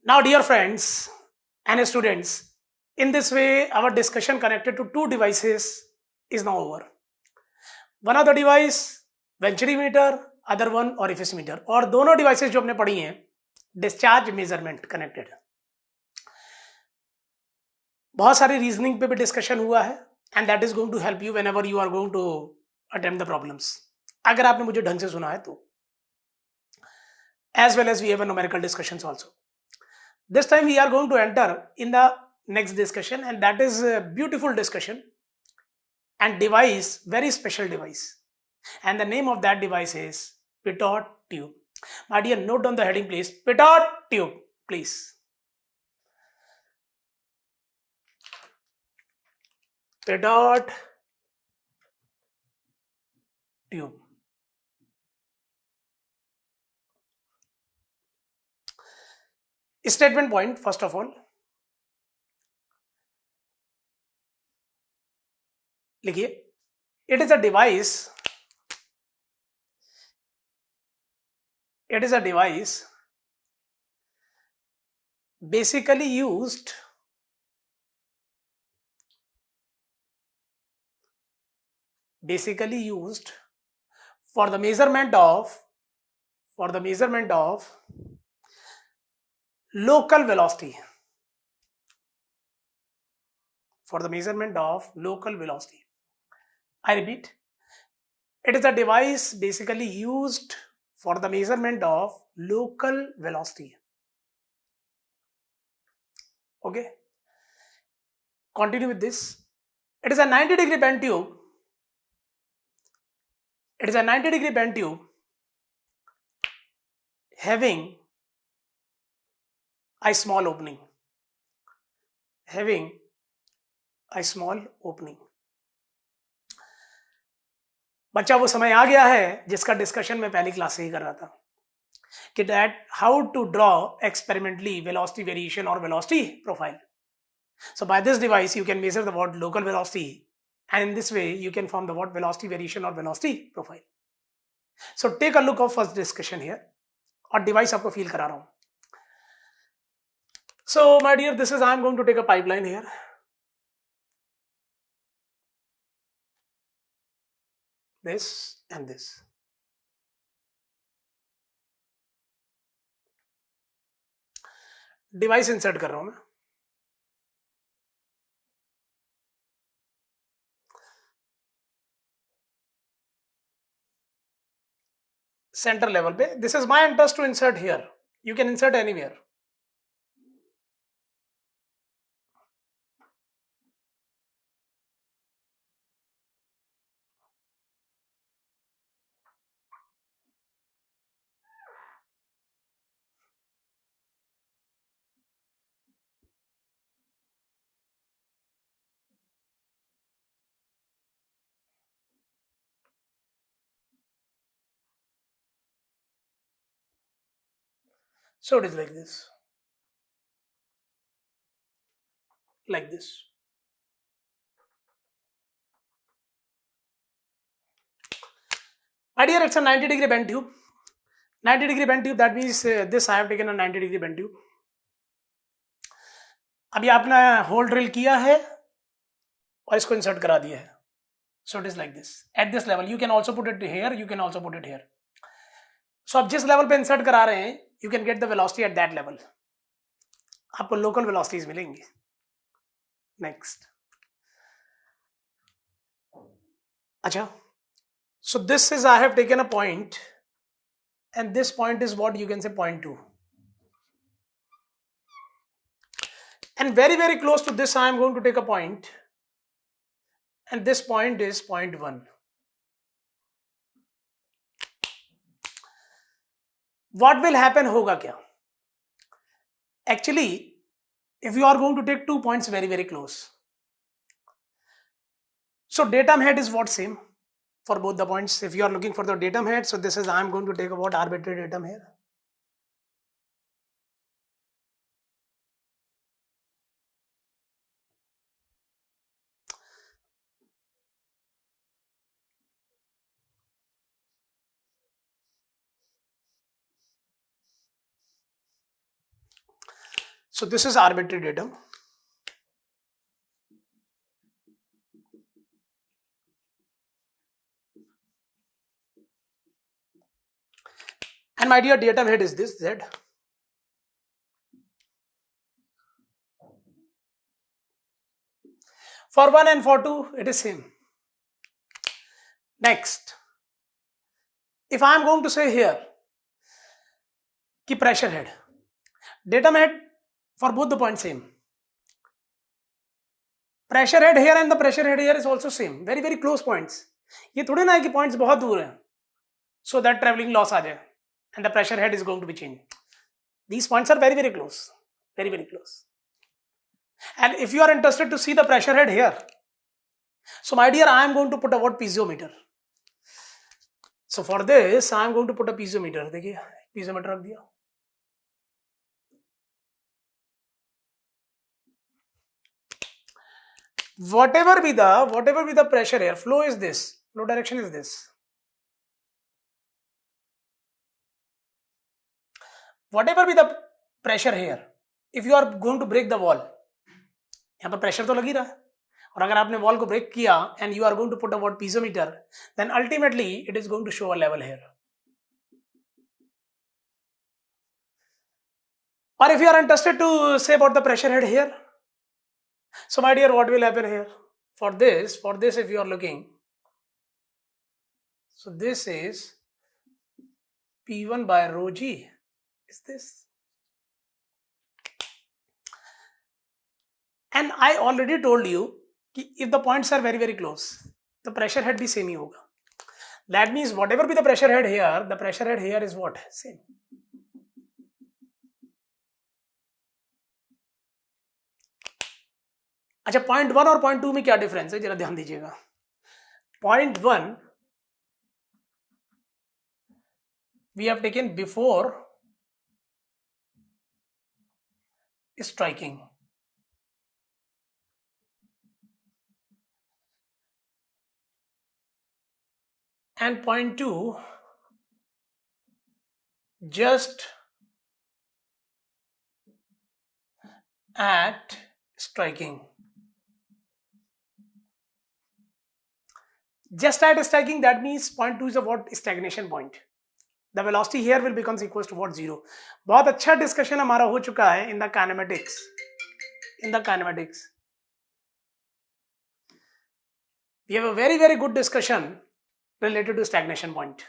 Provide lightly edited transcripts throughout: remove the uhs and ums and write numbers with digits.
Now, dear friends and students, in this way, our discussion connected to two devices is now over. One of the device, venturimeter, other one orifice meter, और दोनों devices जो हमने पढ़ी हैं discharge measurement connected. बहुत सारी reasoning पे भी डिस्कशन हुआ है and that is going to help you whenever you are going to attempt the problems. अगर आपने मुझे ढंग से सुना है तो as well as we have a numerical discussions also. This time we are going to enter in the next discussion, and that is a beautiful discussion and device, very special device, and the name of that device is pitot tube. My dear, note down the heading please. Pitot tube, please. Pitot tube. Statement point, first of all, लिखिए. It is a device. It is a device basically used for the measurement of local velocity. For the measurement of local velocity. I repeat, it is a device basically used for the measurement of local velocity. Okay, continue with this. It is a 90-degree bend tube. It is a 90-degree bend tube having a small opening. बच्चा वो समय आ गया है जिसका discussion मैं पहली class से ही कर रहा था कि that how to draw experimentally velocity variation और velocity profile. So by this device you can measure the what local velocity, and in this way you can form the what velocity variation or velocity profile. So take a look of first discussion here, और device आपको feel करा रहा हूं. So my dear, this is I am going to take a pipeline here. This and this. Device insert कर रहा हूं मैं. Center level पे. This is my interest to insert here. You can insert anywhere. So it is like this. Like this. My dear, it's a 90-degree bend tube. 90-degree bend tube, that means this I have taken a 90-degree bend tube. अभी आपने hole drill किया है और इसको insert करा दिया है. So it is like this. At this level, you can also put it here, you can also put it here. So आप जिस लेवल पे इंसर्ट करा रहे हैं, you can get the velocity at that level. आपको local velocities मिलेंगी. Next. अच्छा. So this is I have taken a point, and this point is what you can say 0.2. And very very close to this I am going to take a point, and this point is 0.1. What will happen होगा क्या? Actually, if you are going to take 2 points very very close, so datum head is what same for both the points. If you are looking for the datum head, so this is I am going to take a what arbitrary datum here. So this is arbitrary datum. And my dear, datum head is this Z. For 1 and for 2, it is same. Next, if I am going to say here ki pressure head, datum head for both the points same. Pressure head here and the pressure head here is also same. Very very close points. ये थोड़े ना है कि points बहुत दूर हैं, so that traveling loss आ जाए and the pressure head is going to be changed. These points are very very close, very very close. And if you are interested to see the pressure head here, so my dear, I am going to put a what piezometer. So for this I am going to put a piezometer. देखिए piezometer रख दिया. Whatever be the pressure here, flow is this, flow direction is this. Whatever be the pressure here, if you are going to break the wall, यहाँ पर pressure तो लग ही रहा है, और अगर आपने wall को break किया and you are going to put a what piezometer, then ultimately it is going to show a level here. Or if you are interested to say about the pressure head here, so my dear, what will happen here? For this if you are looking, so this is P1 by rho G, is this. And I already told you कि if the points are very very close, the pressure head भी same ही होगा. That means whatever be the pressure head here, the pressure head here is what? Same. अच्छा, point 1 और point 2 में क्या difference है, जरा ध्यान दीजिएगा. Point 1 we have taken before striking, and point 2 just at striking. Just at striking, that means point 2 is a what? Stagnation point. The velocity here will becomes equals to what? 0. बहुत अच्छा discussion हमारा हो चुका है in the kinematics. In the kinematics, we have a very very good discussion related to stagnation point.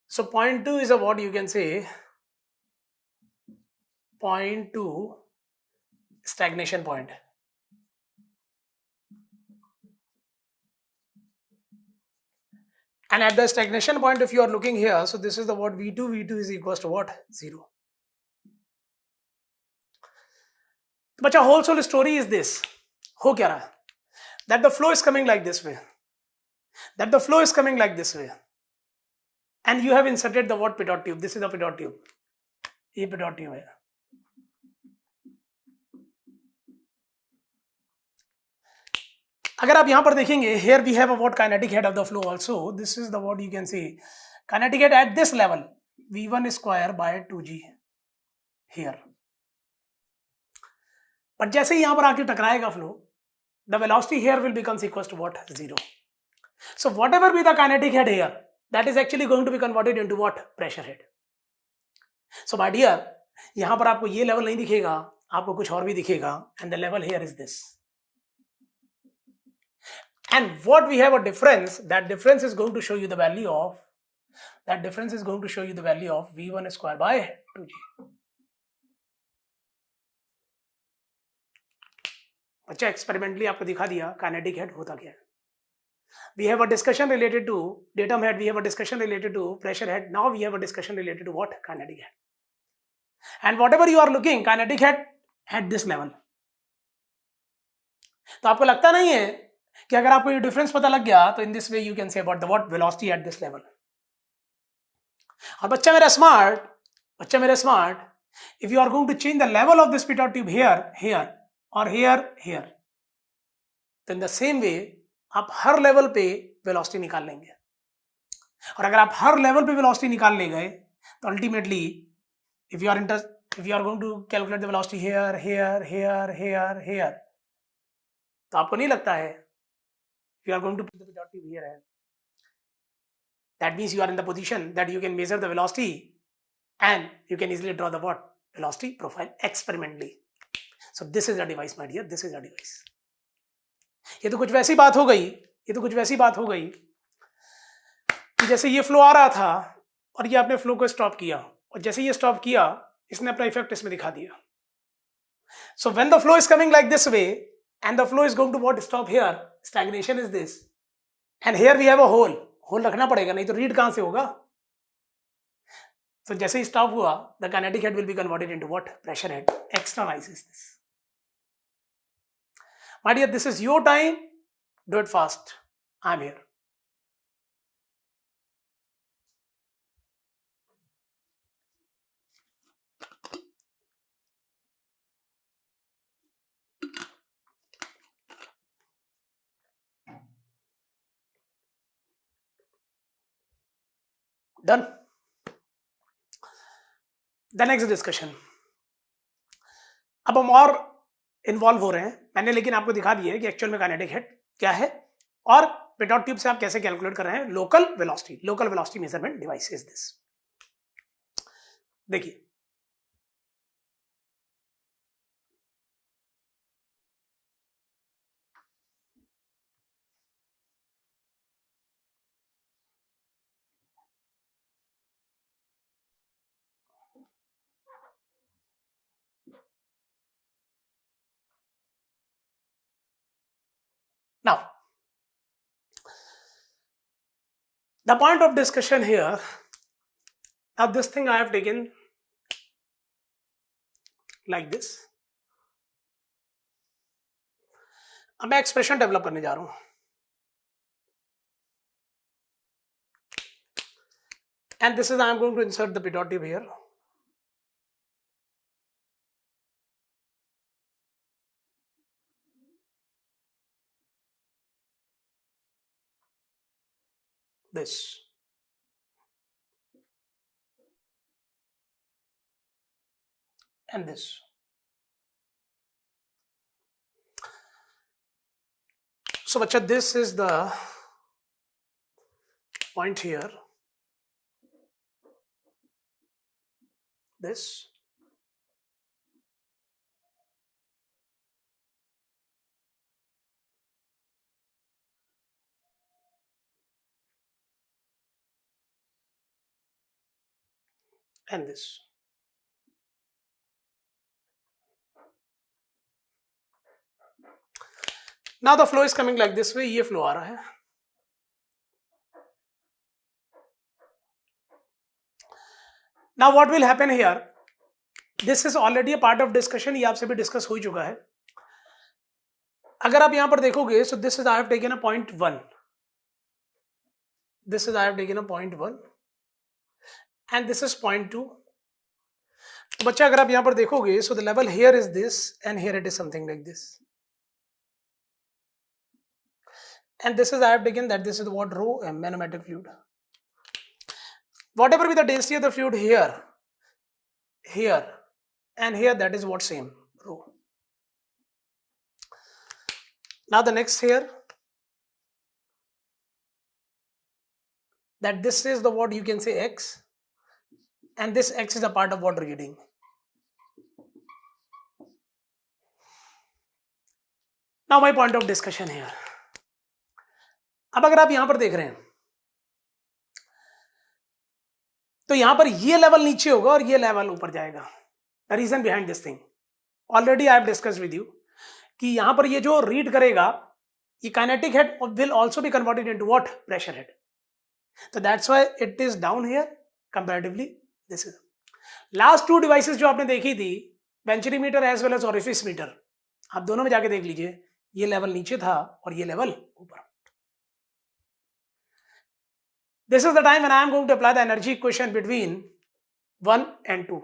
So point 2 is a what you can say, point 2 stagnation point. And at the stagnation point, if you are looking here, so this is the what? V2 is equals to what? 0. But a whole story is this. हो क्या रहा है? That the flow is coming like this way. That the flow is coming like this way. And you have inserted the what? Pitot tube. This is the pitot tube. ये pitot tube है. अगर आप यहाँ पर देखेंगे, here we have a what? Kinetic head of the flow also. This is the what you can see, kinetic head at this level, V1 square by 2G here. But जैसे ही यहाँ पर आके टकराएगा flow, the velocity here will becomes equals to what? 0. So whatever be the kinetic head here, that is actually going to be converted into what? Pressure head. So my dear, यहाँ पर आपको ये level नहीं दिखेगा, आपको कुछ और भी दिखेगा, and the level here is this. And what we have a difference, that difference is going to show you the value of, V1 square by 2G. अच्छा, एक्सपेरिमेंटली आपको दिखा दिया काइनेटिक हेड होता क्या है. We have a discussion related to datum head, we have a discussion related to pressure head, now we have a discussion related to what? Kinetic head. And whatever you are looking, kinetic head at this level. तो आपको लगता नहीं है कि अगर आपको ये difference पता लग गया, तो in this way you can say about the what? Velocity at this level. और बच्चा मेरा smart, if you are going to change the level of this pitot tube here और हियर, तो इन द सेम वे आप हर level पे velocity निकाल लेंगे. और अगर आप हर लेवल पे वेलोसिटी निकाल ले गए, तो ultimately if you are if you are going to calculate the velocity here, here, here, here, here, तो आपको नहीं लगता है if you are going to put the pitot tube here, that means you are in the position that you can measure the velocity and you can easily draw the what? Velocity profile experimentally. So this is a device, my dear, this is a device. ये तो कुछ वैसी बात हो गई, ये तो कुछ वैसी बात हो गई कि जैसे ये फ्लो आ रहा था और ये आपने फ्लो को स्टॉप किया और जैसे ये स्टॉप किया इसने अपना इफेक्ट इसमें दिखा दिया. So when the flow is coming like this way and the flow is going to what? Stop here. Stagnation is this. And here we have a hole. Hole रखना पड़ेगा, नहीं तो रीड कहां से होगा? So जैसे ही स्टॉप हुआ, the kinetic head will be converted into what? Pressure head. Externalizes this. My dear, this is your time. Do it fast. I'm here. Done. The next discussion. अब हम और इन्वॉल्व हो रहे हैं. मैंने लेकिन आपको दिखा दिया है कि एक्चुअल में काइनेटिक हेड क्या है और पिटॉट ट्यूब से आप कैसे कैलकुलेट कर रहे हैं local velocity measurement device is this. देखिए now the point of discussion here, now this thing I have taken like this. अब मैं एक्सप्रेशन डेवलप करने जा रहा हूं and this is I am going to insert the pitot tube here. This and this. So bacha, this is the point here. This and this. Now the flow is coming like this way. ये flow आ रहा है. Now what will happen here? This is already a part of discussion. ये आपसे भी discuss हो चुका है. अगर आप यहां पर देखोगे, so this is I have taken a point 1. This is I have taken a point 1 and this is point 2. तो बच्चा अगर आप यहां पर देखोगे, so the level here is this and here it is something like this. And this is I have taken that this is what rho m, manometric fluid. Whatever be the density of the fluid here, here and here, that is what same rho. Now the next here, that this is the what you can say x and this x is a part of what reading. Now my point of discussion here. अब अगर आप यहां पर देख रहे हैं तो यहां पर ये लेवल नीचे होगा और ये लेवल ऊपर जाएगा. The reason behind this thing already I have discuss with you कि यहां पर ये जो रीड करेगा ये kinetic head will also be converted into what? Pressure head. तो that's why it is down here comparatively. This is last two devices जो आपने देखी थी, venturimeter as well as orifice meter, आप दोनों में जाके देख लीजिए, ये लेवल नीचे था और ये लेवल ऊपर. This is the time when I am going to apply the energy equation between 1 and 2.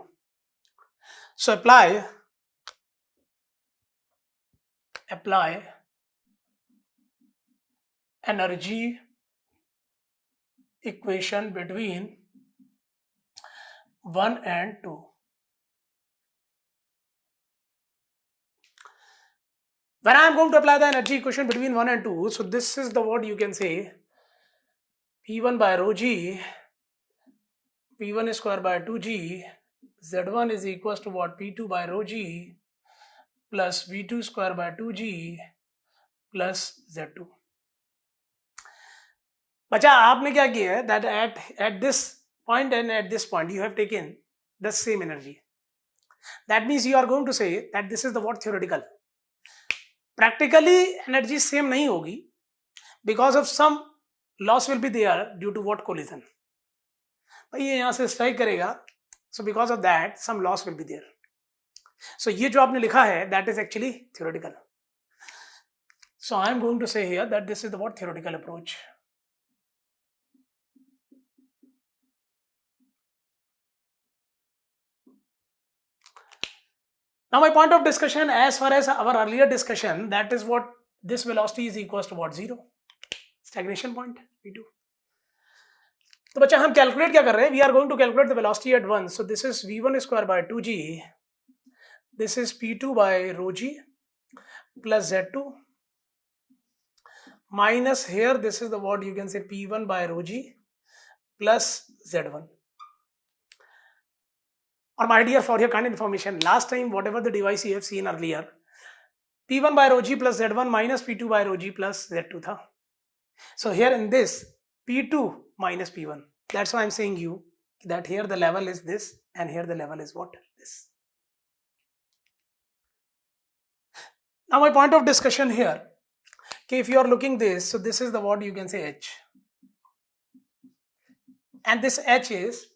So apply energy equation between 1 and 2. When I am going to apply the energy equation between 1 and 2, so this is the what you can say P1 by rho g, P1 square by 2g, Z1 is equals to what P2 by rho g plus V2 square by 2g plus Z2. बच्चा आपने क्या किया है that at this point and at this point you have taken the same energy. That means you are going to say that this is the what theoretical. Practically energy same नहीं होगी because of some loss will be there due to what collision. भाई ये यहाँ से strike करेगा, so because of that some loss will be there. So ये जो आपने लिखा है that is actually theoretical. So I am going to say here that this is the what theoretical approach. Now my point of discussion as far as our earlier discussion, that is what this velocity is equals to what 0 stagnation point v2. तो बच्चा हम calculate क्या कर रहे हैं? We are going to calculate the velocity at 1. So this is v1 square by 2g. This is p2 by rho g plus z2 minus here this is the what you can say p1 by rho g plus z1. Or my dear, for your kind information, last time whatever the device you have seen earlier, P1 by rho g plus Z1 minus P2 by rho g plus Z2 tha. So here in this P2 minus P1, that's why I'm saying you that here the level is this and here the level is what? This. Now my point of discussion here, okay, if you are looking this, so this is the what you can say H. And this H is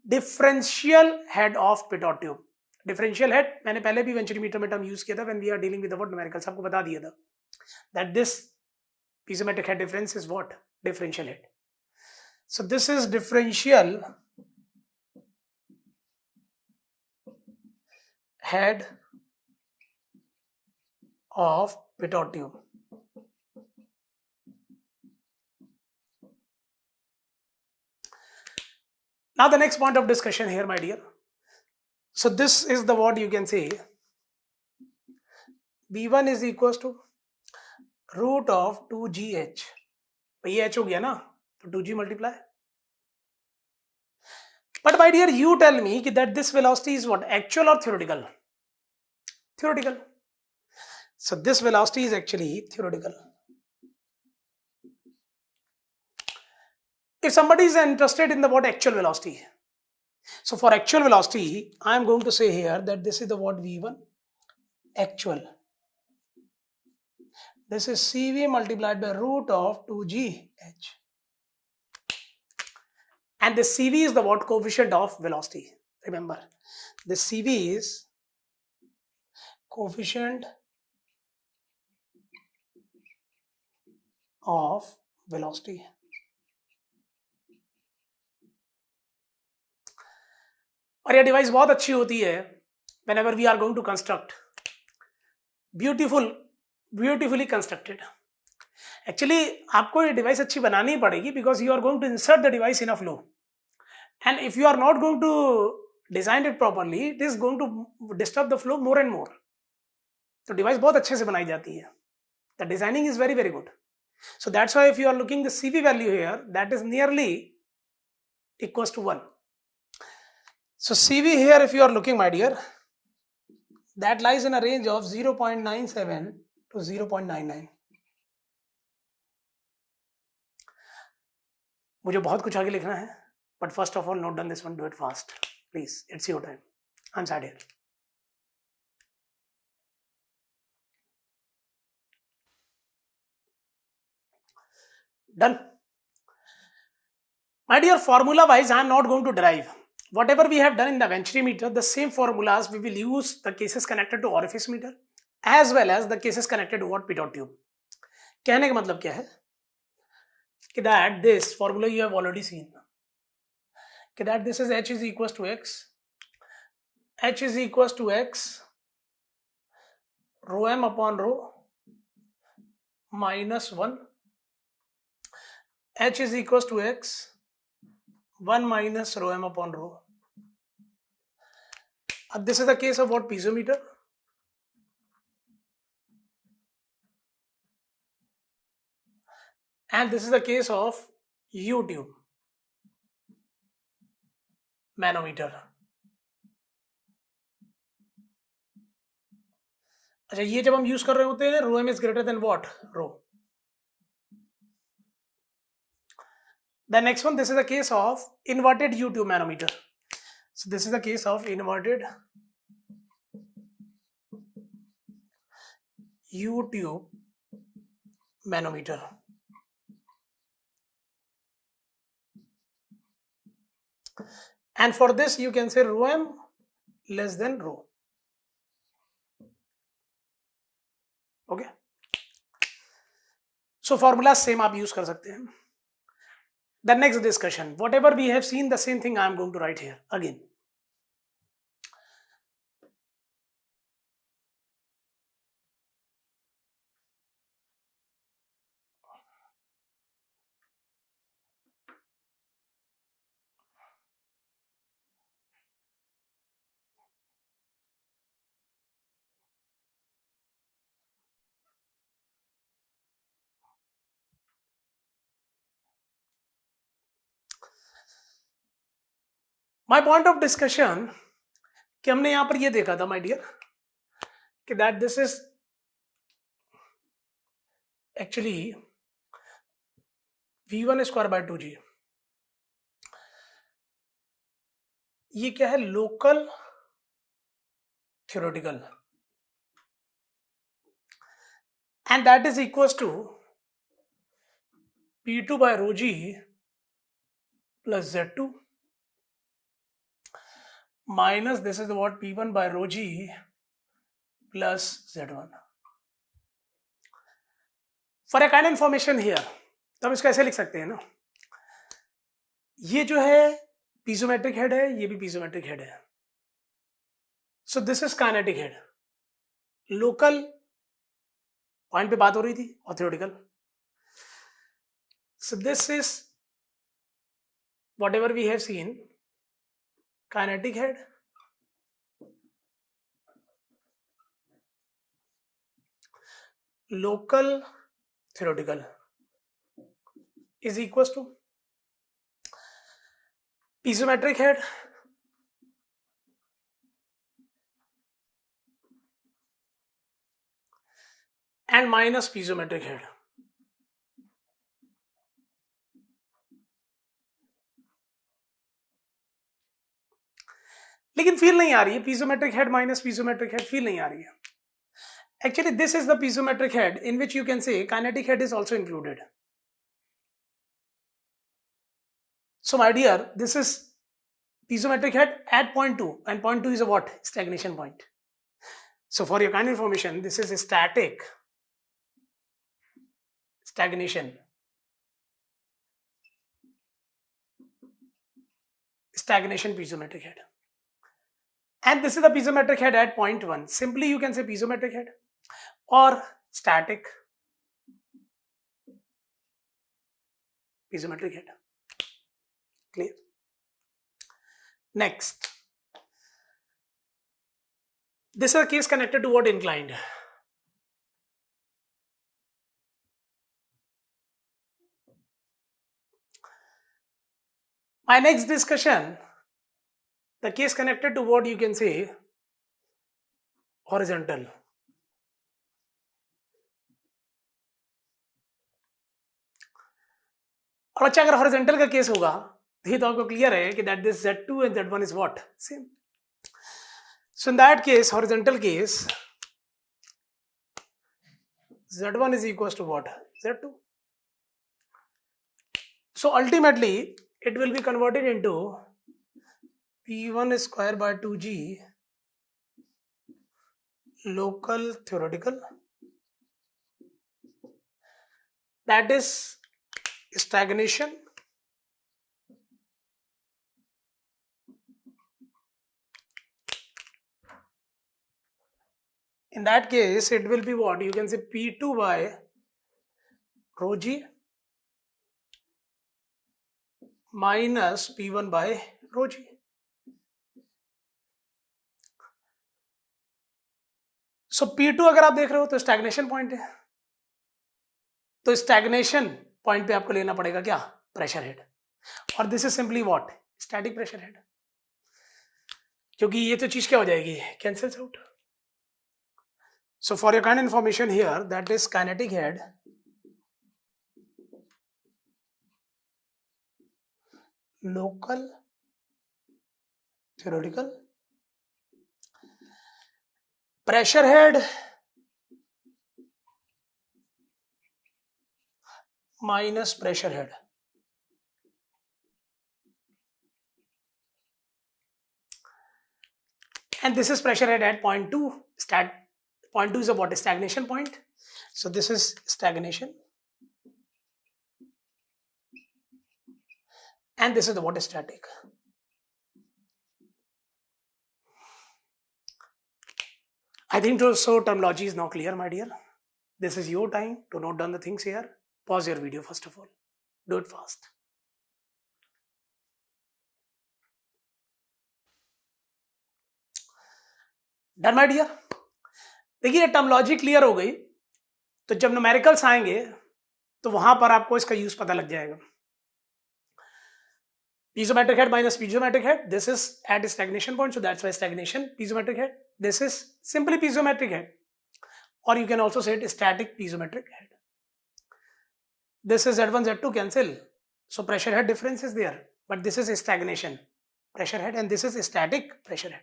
differential head of pitot tube. Differential head मैंने पहले भी venturimeter में term use किया था when we are dealing with the what numericals, आपको बता दिया था that this piezometric head difference is what differential head. So this is differential head of pitot tube. Now the next point of discussion here, my dear. So this is the what you can say B1 is equals to root of 2gh. ये h हो गया ना, तो 2g multiply. But my dear, you tell me that this velocity is what, actual or theoretical? Theoretical. So this velocity is actually theoretical. If somebody is interested in the what actual velocity, so for actual velocity, I am going to say here that this is the what V1 actual. This is CV multiplied by root of 2gh. And this CV is the what coefficient of velocity. Remember, this CV is coefficient of velocity. और ये device बहुत अच्छी होती है whenever we are going to construct beautifully constructed. Actually आपको ये device अच्छी बनानी पड़ेगी because you are going to insert the device in a flow, and if you are not going to design it properly, it is going to disturb the flow more and more. तो device बहुत अच्छे से बनाई जाती है. The designing is very good. So that's why if you are looking the CV value here, that is nearly equals to 1. So CV here, if you are looking, my dear, that lies in a range of 0.97 to 0.99. मुझे बहुत कुछ आगे लिखना है, but first of all, note down this one, do it fast. Please, it's your time. I'm sad here. Done. My dear, formula wise, I am not going to derive. Whatever we have done in the venturimeter, the same formulas we will use the cases connected to orifice meter as well as the cases connected to what pitot tube. कहने का मतलब क्या है कि that this formula you have already seen कि that this is h is equals to x, h is equals to x rho m upon rho minus 1, h is equals to x 1 minus rho m upon rho. This is the case of what piezometer. and this is the case of U-tube manometer. अच्छा, ये जब हम use कर रहे होते हैं rho m is greater than what, rho. The next one, this is the case of inverted U-tube manometer. So this is the case of inverted U-tube manometer. And for this you can say rho m less than rho. Okay. So formula same आप use कर सकते हैं. The next discussion, whatever we have seen, the same thing I am going to write here again. My point of discussion कि हमने यहां पर ये देखा था, my dear, कि that this is actually v1 square by 2g. ये क्या है, local theoretical, and that is equals to p2 by rho g plus z2 minus this is what p1 by rho g plus z1. For a kind information here, तो हम इसको ऐसे लिख सकते हैं ना, ये जो है piezometric head है, ये भी piezometric head है. So this is kinetic head. Local point पे बात हो रही थी और theoretical. So this is whatever we have seen, kinetic head, local theoretical is equals to piezometric head and minus piezometric head. लेकिन फील नहीं आ रही है, piezometric head minus piezometric head feel नहीं आ रही है. Actually this is the piezometric head in which you can say kinetic head is also included. So my dear, this is piezometric head at point 2, and point 2 is a what? Stagnation point. So for your kind information, this is a static stagnation piezometric head, and this is the piezometric head at point 1. Simply you can say piezometric head or static piezometric head. Clear? Next, this is a case connected to what? Inclined. My next discussion, the case connected to what you can say horizontal. और अच्छा, अगर horizontal का case होगा ये तो आपको clear है कि that this z2 and z1 is what? Same. So in that case, horizontal case, z1 is equals to what? Z2. So ultimately it will be converted into p1 square by 2g local theoretical, that is stagnation in that case it will be what? You can say p2 by rho g minus p1 by rho g. So p2 अगर आप देख रहे हो तो stagnation point है, तो stagnation point पे आपको लेना पड़ेगा क्या, प्रेशर हेड, और this is simply what, static pressure head, क्योंकि ये तो चीज क्या हो जाएगी, cancels out. So for your kind of information here, that is kinetic head, local, theoretical, pressure head minus pressure head. And this is pressure head at point 2. Point 2 is a what, stagnation point. So this is stagnation. And this is the what, static. I think so terminology is now clear, my dear. This is your time to note down the things here. Pause your video first of all. Do it fast. Done, my dear? देखिए terminology clear हो गई, तो जब numericals आएंगे तो वहां पर आपको इसका यूज पता लग जाएगा. Piezometric head minus piezometric head. This is at a stagnation point, so that's why stagnation. Piezometric head. This is simply piezometric head, or you can also say it static piezometric head. This is Z1, Z2 cancel, so pressure head difference is there, but this is a stagnation pressure head, and this is a static pressure head.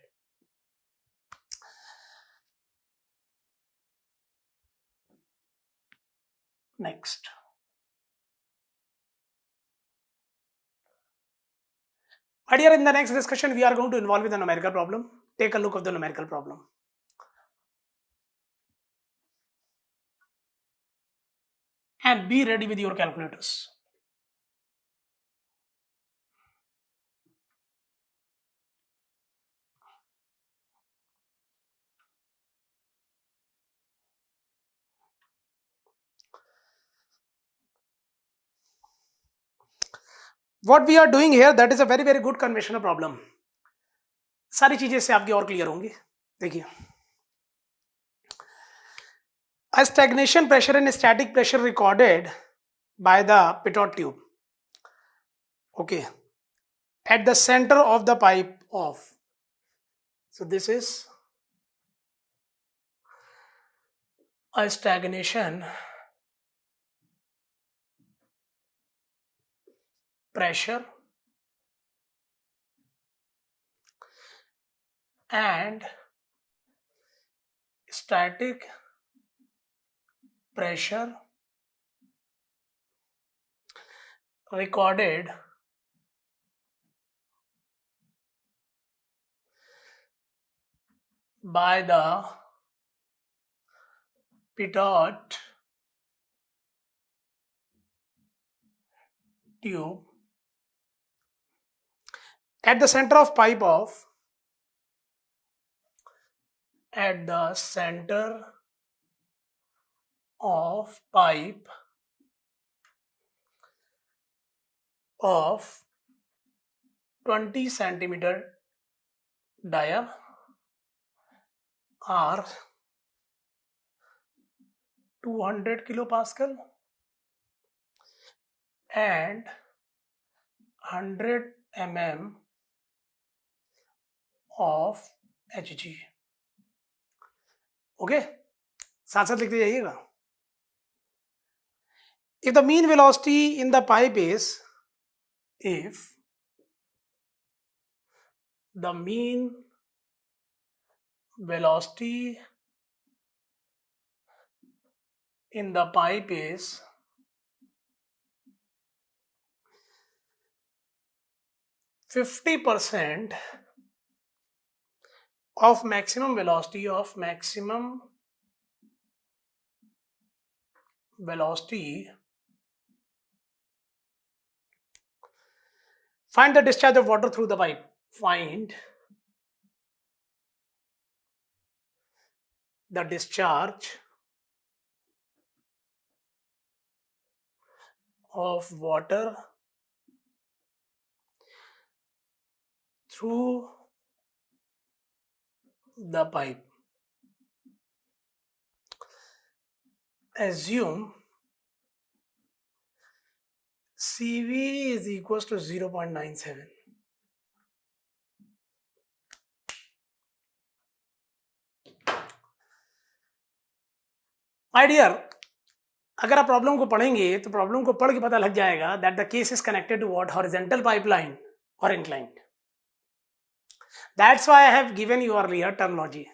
Next. My dear, in the next discussion, we are going to involve with the numerical problem. Take a look of the numerical problem. And be ready with your calculators. What we are doing here, that is a very good conventional problem. सारी चीजें इससे आपकी और clear होंगी. देखिए, a stagnation pressure and static pressure recorded by the pitot tube, okay, at the center of the pipe of, so this is a stagnation pressure and static pressure recorded by the pitot tube at the center of pipe of, at the center of pipe of 20 centimeter dia or 200 kilopascal and 100 mm of Hg. Okay, साथ साथ लिखते जाइएगा. If the mean velocity in the pipe is, if the mean velocity in the pipe is 50% of maximum velocity find the discharge of water through the pipe. Find the discharge of water through the pipe. Assume CV is equals to 0.97. My dear, अगर आप problem को पढ़ेंगे तो problem को पढ़ के पता लग जाएगा that the case is connected to what, horizontal pipeline और inclined. That's why I have given you earlier terminology.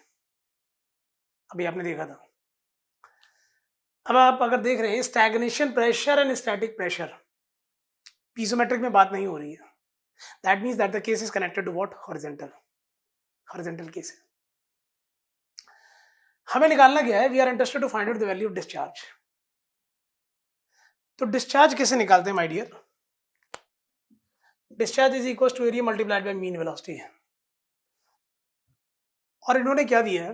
अभी आपने देखा था. अब आप अगर देख रहे हैं stagnation pressure and static pressure, piezometric में बात नहीं हो रही है. That means that the case is connected to what, horizontal case. हमें निकालना क्या है, we are interested to find out the value of discharge. तो डिस्चार्ज कैसे निकालते हैं my dear? Discharge is equal to area multiplied by mean velocity. और इन्होंने क्या दिया है,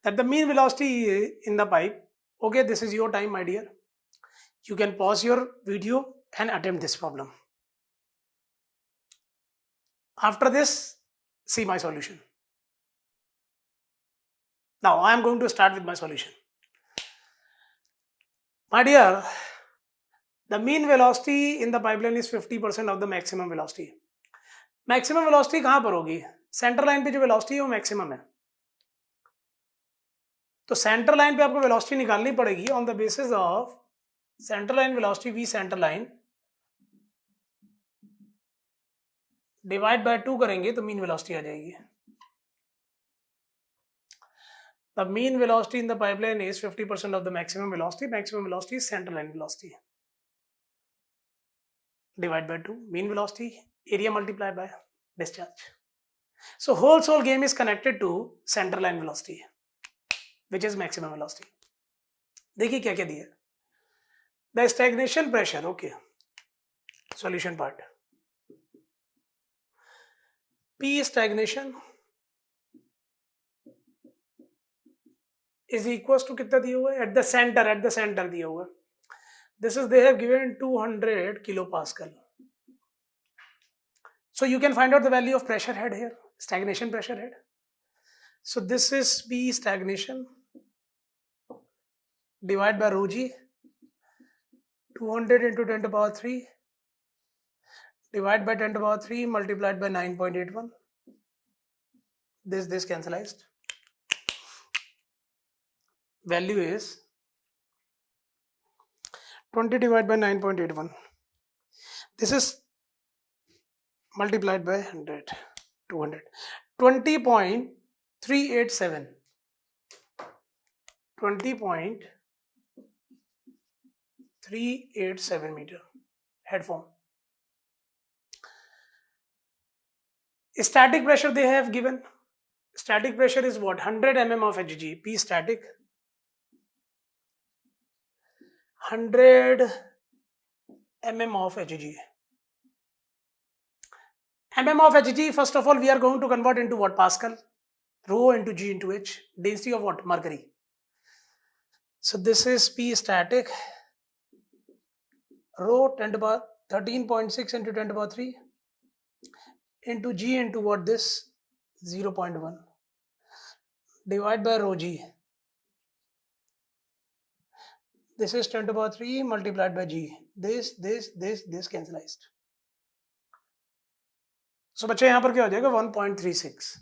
that the mean velocity in the pipe. Okay, this is your time my dear. You can pause your video and attempt this problem. After this, see my solution. Now I am going to start with my solution. My dear, the mean velocity in the pipeline is 50% of the maximum velocity. Maximum velocity कहाँ पर होगी? Centre line पे जो velocity है वो maximum है. तो centre line पे आपको वेलोसिटी निकालनी पड़ेगी on the basis of centre line velocity v centre line divide by 2 करेंगे तो मीन वेलोसिटी आ जाएगी. The mean velocity in the pipeline is 50% of the maximum velocity. Maximum velocity is center line velocity. Divide by 2. Mean velocity, area multiplied by discharge. So whole game is connected to center line velocity, which is maximum velocity. देखिए क्या क्या दिया. The stagnation pressure. Okay. Solution part. P stagnation is equals to कितना दिया हुआ है? At the center दिया हुआ है. This is, they have given 200 kilopascal. So you can find out the value of pressure head here, stagnation pressure head. So this is P stagnation divided by rho g, 200 into 10 to the power 3 divided by 10 to the power 3 multiplied by 9.81. This cancelled. Value is 20 divided by 9.81. This is multiplied by 100, 200, 20.387, 20.387 meter head form. Static pressure they have given. Static pressure is what? 100 mm of Hg. P static 100 mm of Hg. Mm of Hg, first of all, we are going to convert into what? Pascal. Rho into G into H. Density of what? Mercury. So this is P static. Rho 10 to the power 13.6 into 10 to the power 3 into G into what? This 0.1 divided by rho G. This is 10 to the power 3 multiplied by G. This cancelled. So बच्चे यहाँ पर क्या हो जाएगा? 1.36.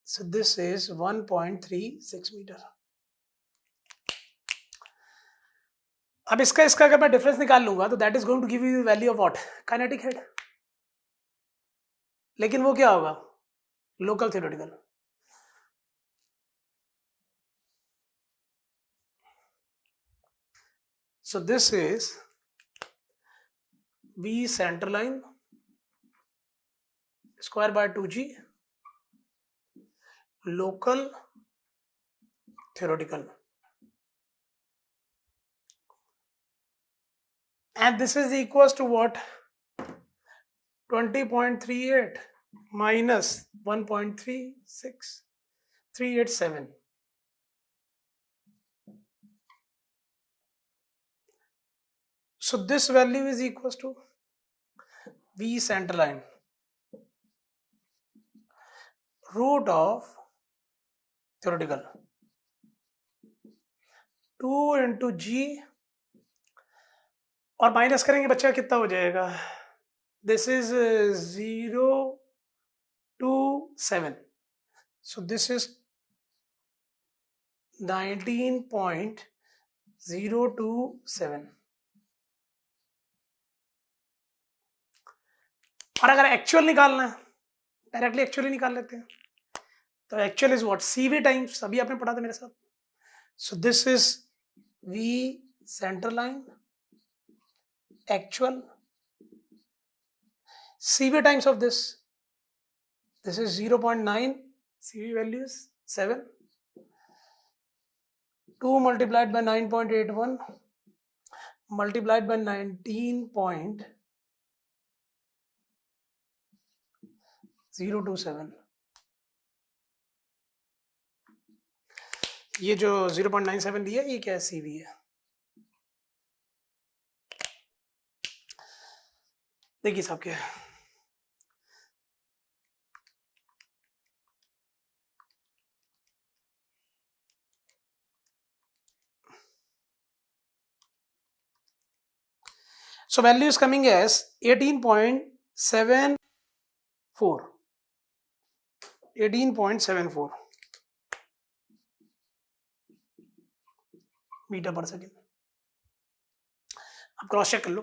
So this is 1.36 meter. अब इसका अगर मैं डिफरेंस निकाल लूंगा तो that is going to give you value of what? Kinetic head. लेकिन वो क्या होगा? Local theoretical. So this is V center line square by 2G local theoretical, and this is equals to what? 20.38 minus 1.36387. So this value is equals to V center line root of theoretical 2 into G और minus करेंगे बच्चा कितना हो जाएगा, this is 027, so this is 19.027। और अगर actual निकालना है, डायरेक्टली एक्चुअली निकाल लेते हैं। तो actual is what, CV times, अभी आपने पढ़ा था मेरे साथ। सो this is V centre line, actual, CV times of this is 0.9, CV value is 7, 2 multiplied by 9.81 multiplied by 19.027, ये जो 0.97 दिया ये क्या है, CV है। देखिए साहब क्या है, so value is coming as 18.74, 18.74 metre पर सेकेंड। आप क्रॉस चेक कर लो।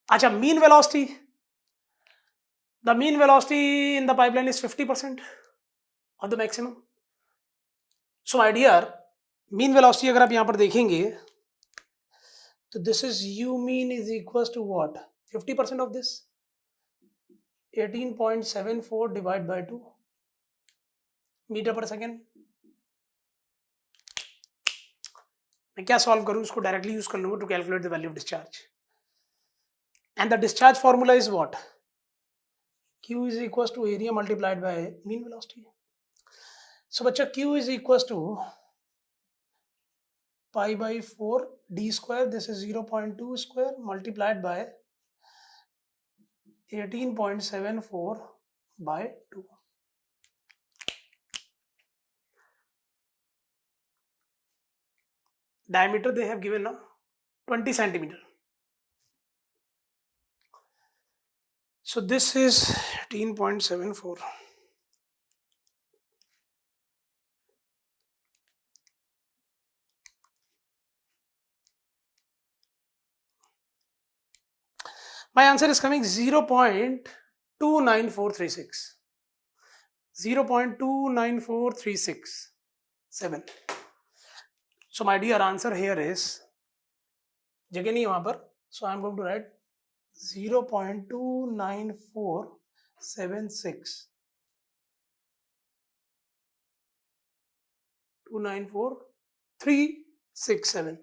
अच्छा, mean velocity, the mean velocity in the pipeline is 50% of the maximum. So my dear, mean velocity अगर आप यहां पर देखेंगे तो this is u mean is equal to what, 50% of this, 18.74 divide by 2 metre पर सेकेंड। मैं क्या solve करूं, इसको डायरेक्टली यूज कर लूंगा to calculate the value of discharge, and the discharge formula is what, q is equal to area multiplied by mean velocity. So बच्चा q is equal to pi by 4 d square, this is 0.2 square multiplied by 18.74 by 2. Diameter they have given now 20 centimeter. So this is 18.74. My answer is coming 0.29436. 0.29436 So my dear, answer here is, जगह नहीं वहां पर, so I am going to write 0.29476, 294367,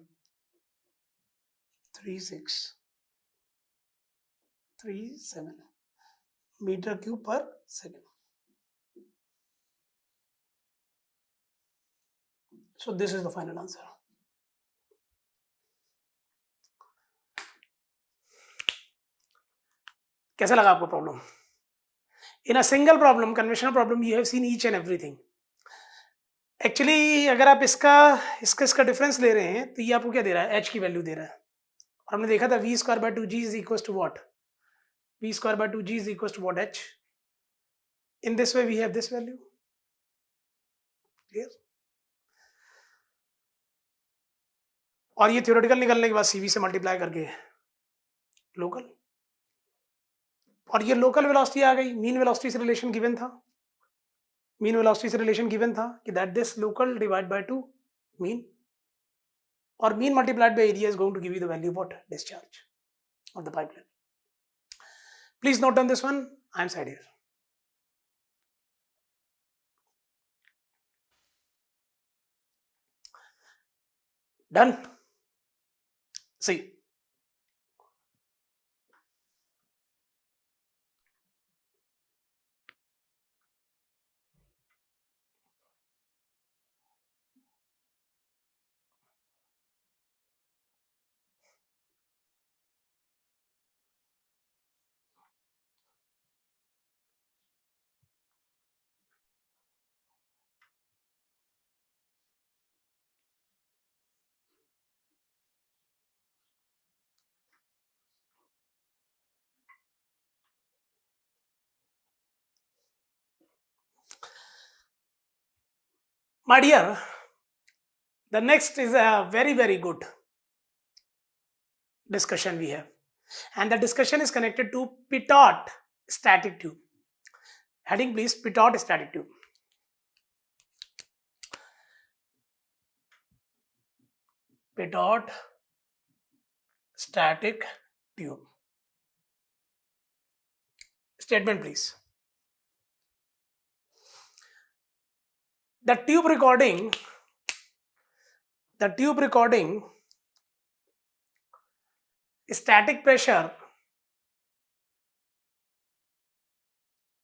3637 meter cube per second. So this is the final answer. कैसा लगा आपको problem? In a single problem, conventional problem, you have seen each and everything. Actually अगर आप इसका डिफरेंस ले रहे हैं तो ये आपको क्या दे रहा है, h की वैल्यू दे रहा है। और हमने देखा था v square by 2g is equal to what, v square by 2g is equal to what, h। In this way we have this value, clear. और ये थ्योरेटिकल निकलने के बाद CV से मल्टीप्लाई करके लोकल, और ये लोकल वेलोसिटी आ गई। मीन वेलोसिटी से रिलेशन गिवन था, मीन वेलोसिटी से रिलेशन गिवन था कि that this local divide by 2 mean, और mean multiplied by area is going to give you the value what, discharge of the pipeline. Please note down this one, I am side here. Done, see My dear, the next is a very, very good discussion we have. And the discussion is connected to pitot static tube. Heading please, pitot static tube. Pitot static tube. Statement please. The tube recording static pressure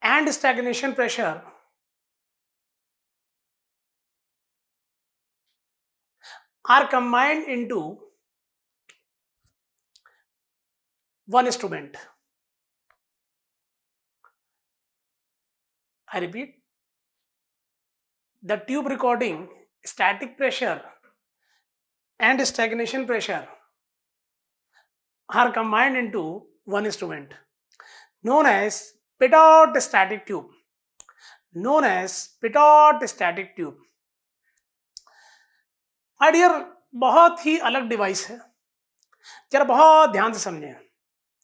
and stagnation pressure are combined into one instrument. I repeat, the tube recording static pressure and stagnation pressure are combined into one instrument known as pitot static tube. Known as pitot static tube. My dear, बहुत ही अलग device है. जरा बहुत ध्यान से समझें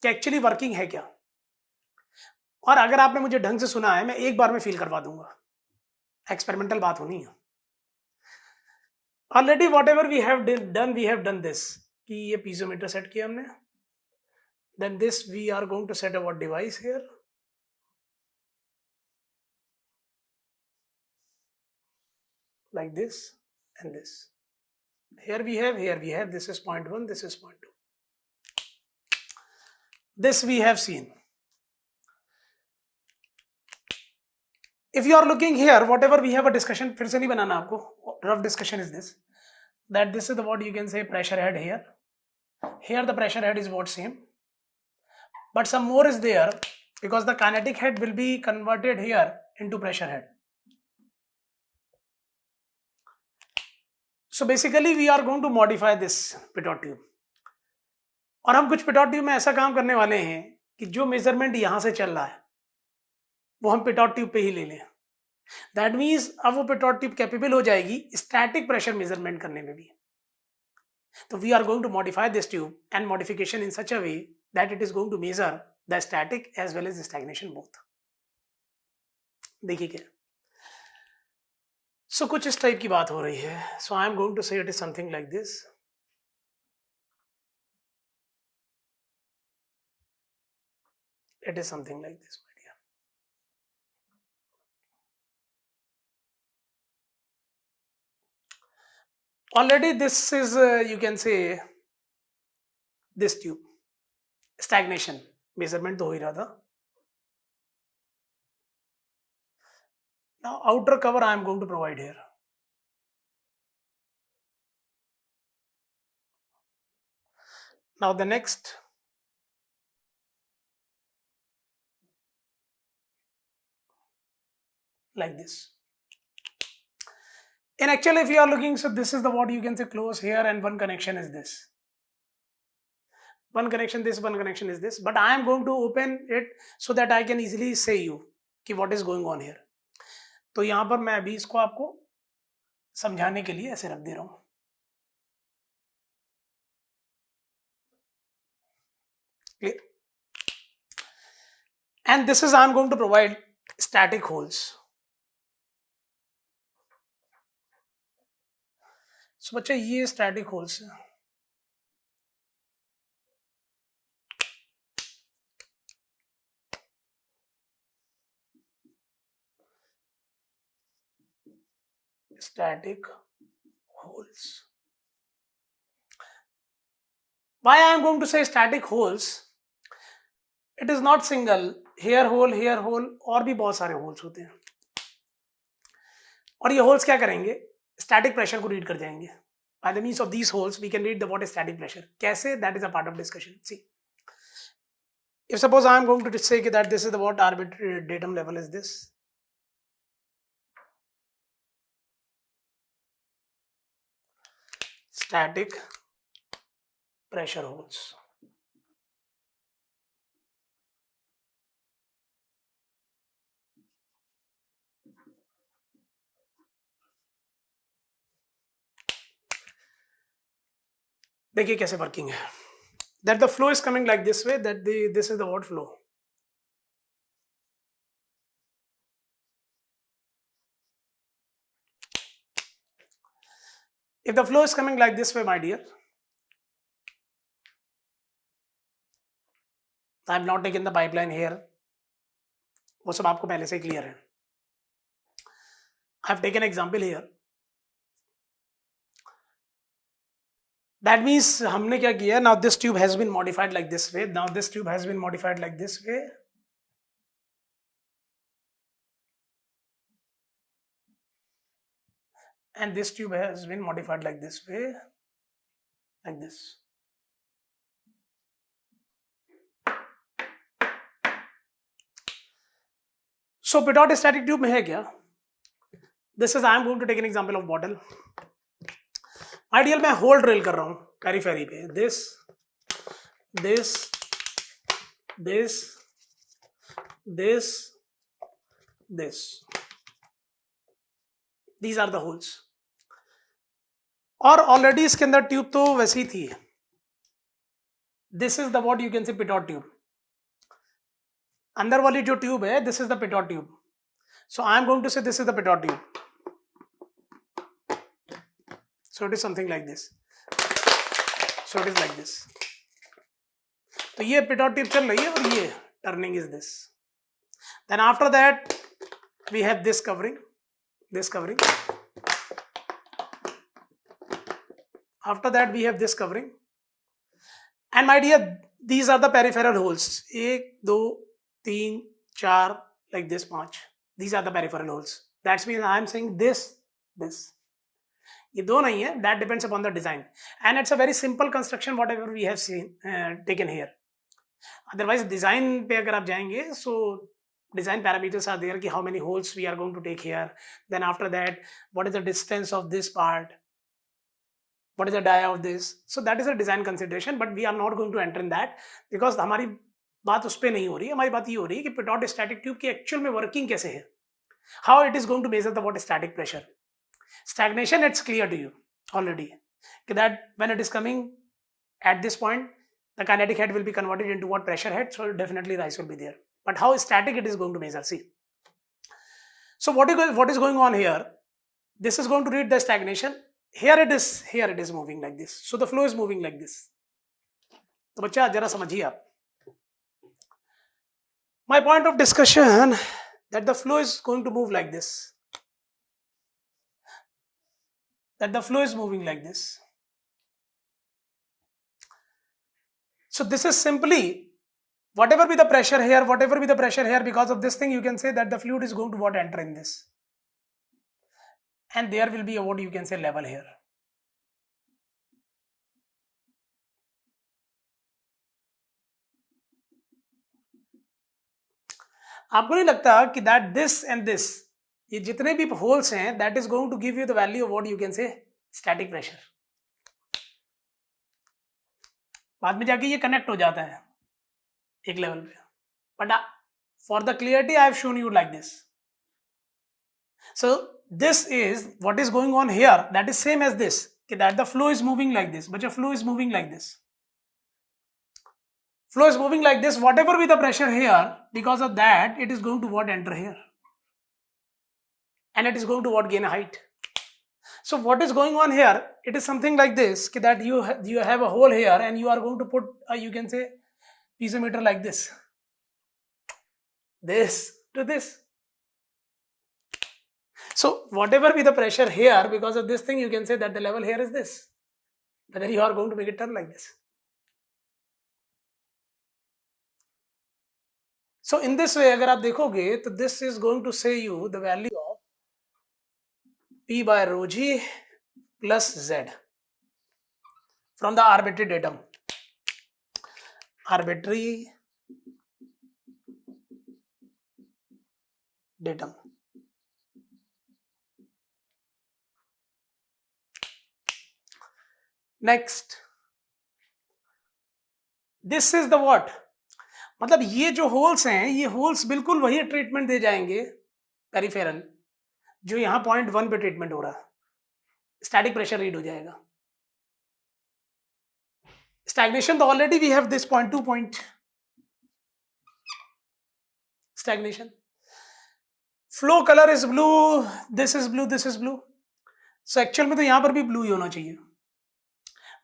कि एक्चुअली वर्किंग है क्या. और अगर आपने मुझे ढंग से सुना है, मैं एक बार में फील करवा दूंगा. एक्सपेरिमेंटल बात होनी है. Already whatever we have done this, कि ये पीजोमीटर सेट किया हमने. Then this we are going to set a what device here. Like this and this. Here we have, this is 0.1, this is 0.2. This we have seen. If you are looking here, whatever we have a discussion, फिर से नहीं बनाना आपको. Rough discussion is this, that this is the what you can say pressure head here. Here the pressure head is what same, but some more is there because the kinetic head will be converted here into pressure head. So basically we are going to modify this pitot tube. और हम कुछ pitot tube में ऐसा काम करने वाले हैं कि जो मेजरमेंट यहां से चल रहा है वो हम पिटॉट ट्यूब पे ही ले लें. दैट मीन्स अब वो पिटॉट ट्यूब कैपेबल हो जाएगी स्टैटिक प्रेशर मेजरमेंट करने में भी. तो we are going to modify this tube and modification in such a way that it is going to measure the static as well as stagnation both. देखिए क्या. सो कुछ इस टाइप की बात हो रही है. सो आई एम गोइंग टू से it is something like this. It is something like this, my dear. Already this is you can say this tube. Stagnation measurement तो हो ही रहा था. Now outer cover I am going to provide here. Now the next, like this. And actually if you are looking, so this is the what you can say close here, and one connection is this. One connection this, one connection is this, but I am going to open it so that I can easily say you कि what is going on here. तो यहाँ पर मैं अभी इसको आपको समझाने के लिए ऐसे रख दे रहा हूँ. Clear? And this is I am going to provide static holes. So बच्चे ये static holes है. Static holes. Why I am going to say static holes? It is not single. Here hole और भी बहुत सारे holes होते हैं. और ये holes क्या करेंगे? Static pressure को read कर जाएंगे. By the means of these holes, we can read the what is static pressure. कैसे? That is a part of discussion. See, if suppose I am going to say that this is the what arbitrary datum level is this. Static pressure holes. देखिए कैसे working है. That the flow is coming like this way, that this is the what flow. If the flow is coming like this way, my dear, I have not taken the pipeline here. वो सब आपको पहले से clear है. I have taken example here. That means हमने क्या किया? Now this tube has been modified like this way. Now this tube has been modified like this way. And this tube has been modified like this way, like this. So pitot static tube में है क्या? This is I am going to take an example of bottle. Ideal मैं hole drill कर रहा हूं periphery पे. This this this this this these are the holes. और already इसके अंदर ट्यूब तो वैसी ही थी. This is the what you can say pitot tube. अंदर वाली जो ट्यूब है, this is the pitot tube. So I am going to say this is the pitot tube. So it is something like this. So it is like this. तो ये pitot tube चल रही है और ये turning is this. Then after that we have this covering, this covering. After that we have this covering. And my dear, these are the peripheral holes. 1 2 3 4 like this 5. These are the peripheral holes. That means I am saying this. ये दो नहीं है. That depends upon the design, and it's a very simple construction whatever we have seen taken here. Otherwise design पे अगर आप जाएंगे, so design parameters are there कि how many holes we are going to take here. Then after that, what is the distance of this part, what is the dia of this. So that is a design consideration, but we are not going to enter in that because हमारी बात उस पर नहीं हो रही है. हमारी बात ये हो रही है कि पिटॉट स्टैटिक ट्यूब की एक्चुअल में वर्किंग कैसे है, how it is going to measure the what static pressure. Stagnation, it's clear to you already that when it is coming at this point, the kinetic head will be converted into what pressure head, so definitely rise will be there. But how static it is going to measure, see. So what is going on here? This is going to read the stagnation. Here it is moving like this. So the flow is moving like this. तो बच्चा जरा समझिए आप. My point of discussion that the flow is going to move like this. That the flow is moving like this. So this is simply whatever be the pressure here, because of this thing you can say that the fluid is going to what enter in this, and there will be a what you can say level here. आपको नहीं लगता कि that this and this, ये जितने भी holes हैं, that is going to give you the value of what you can say static pressure. बाद में जाके ये कनेक्ट हो जाता है एक लेवल पे, but for the clarity I have shown you like this. So this is what is going on here, that is same as this, that the flow is moving like this, but your flow is moving like this. Flow is moving like this, whatever be the pressure here, because of that it is going to what enter here, and it is going to what gain a height. So what is going on here, it is something like this, that you have a hole here and you are going to put you can say piezometer like this to this. So whatever be the pressure here, because of this thing you can say that the level here is this, whether you are going to make it turn like this. So in this way अगर आप देखोगे तो this is going to say you the value of P by rho g plus Z from the arbitrary datum. Arbitrary datum. Next, this is the what, मतलब ये जो holes हैं, ये holes बिल्कुल वही ट्रीटमेंट दे जाएंगे पेरिफेरल जो यहाँ 0.1 पे ट्रीटमेंट हो रहा है. स्टैटिक प्रेशर रीड हो जाएगा. Stagnation, तो already we have this point to point stagnation. Flow color is blue, this is blue, this is blue. So actual में तो यहाँ पर भी blue ही होना चाहिए.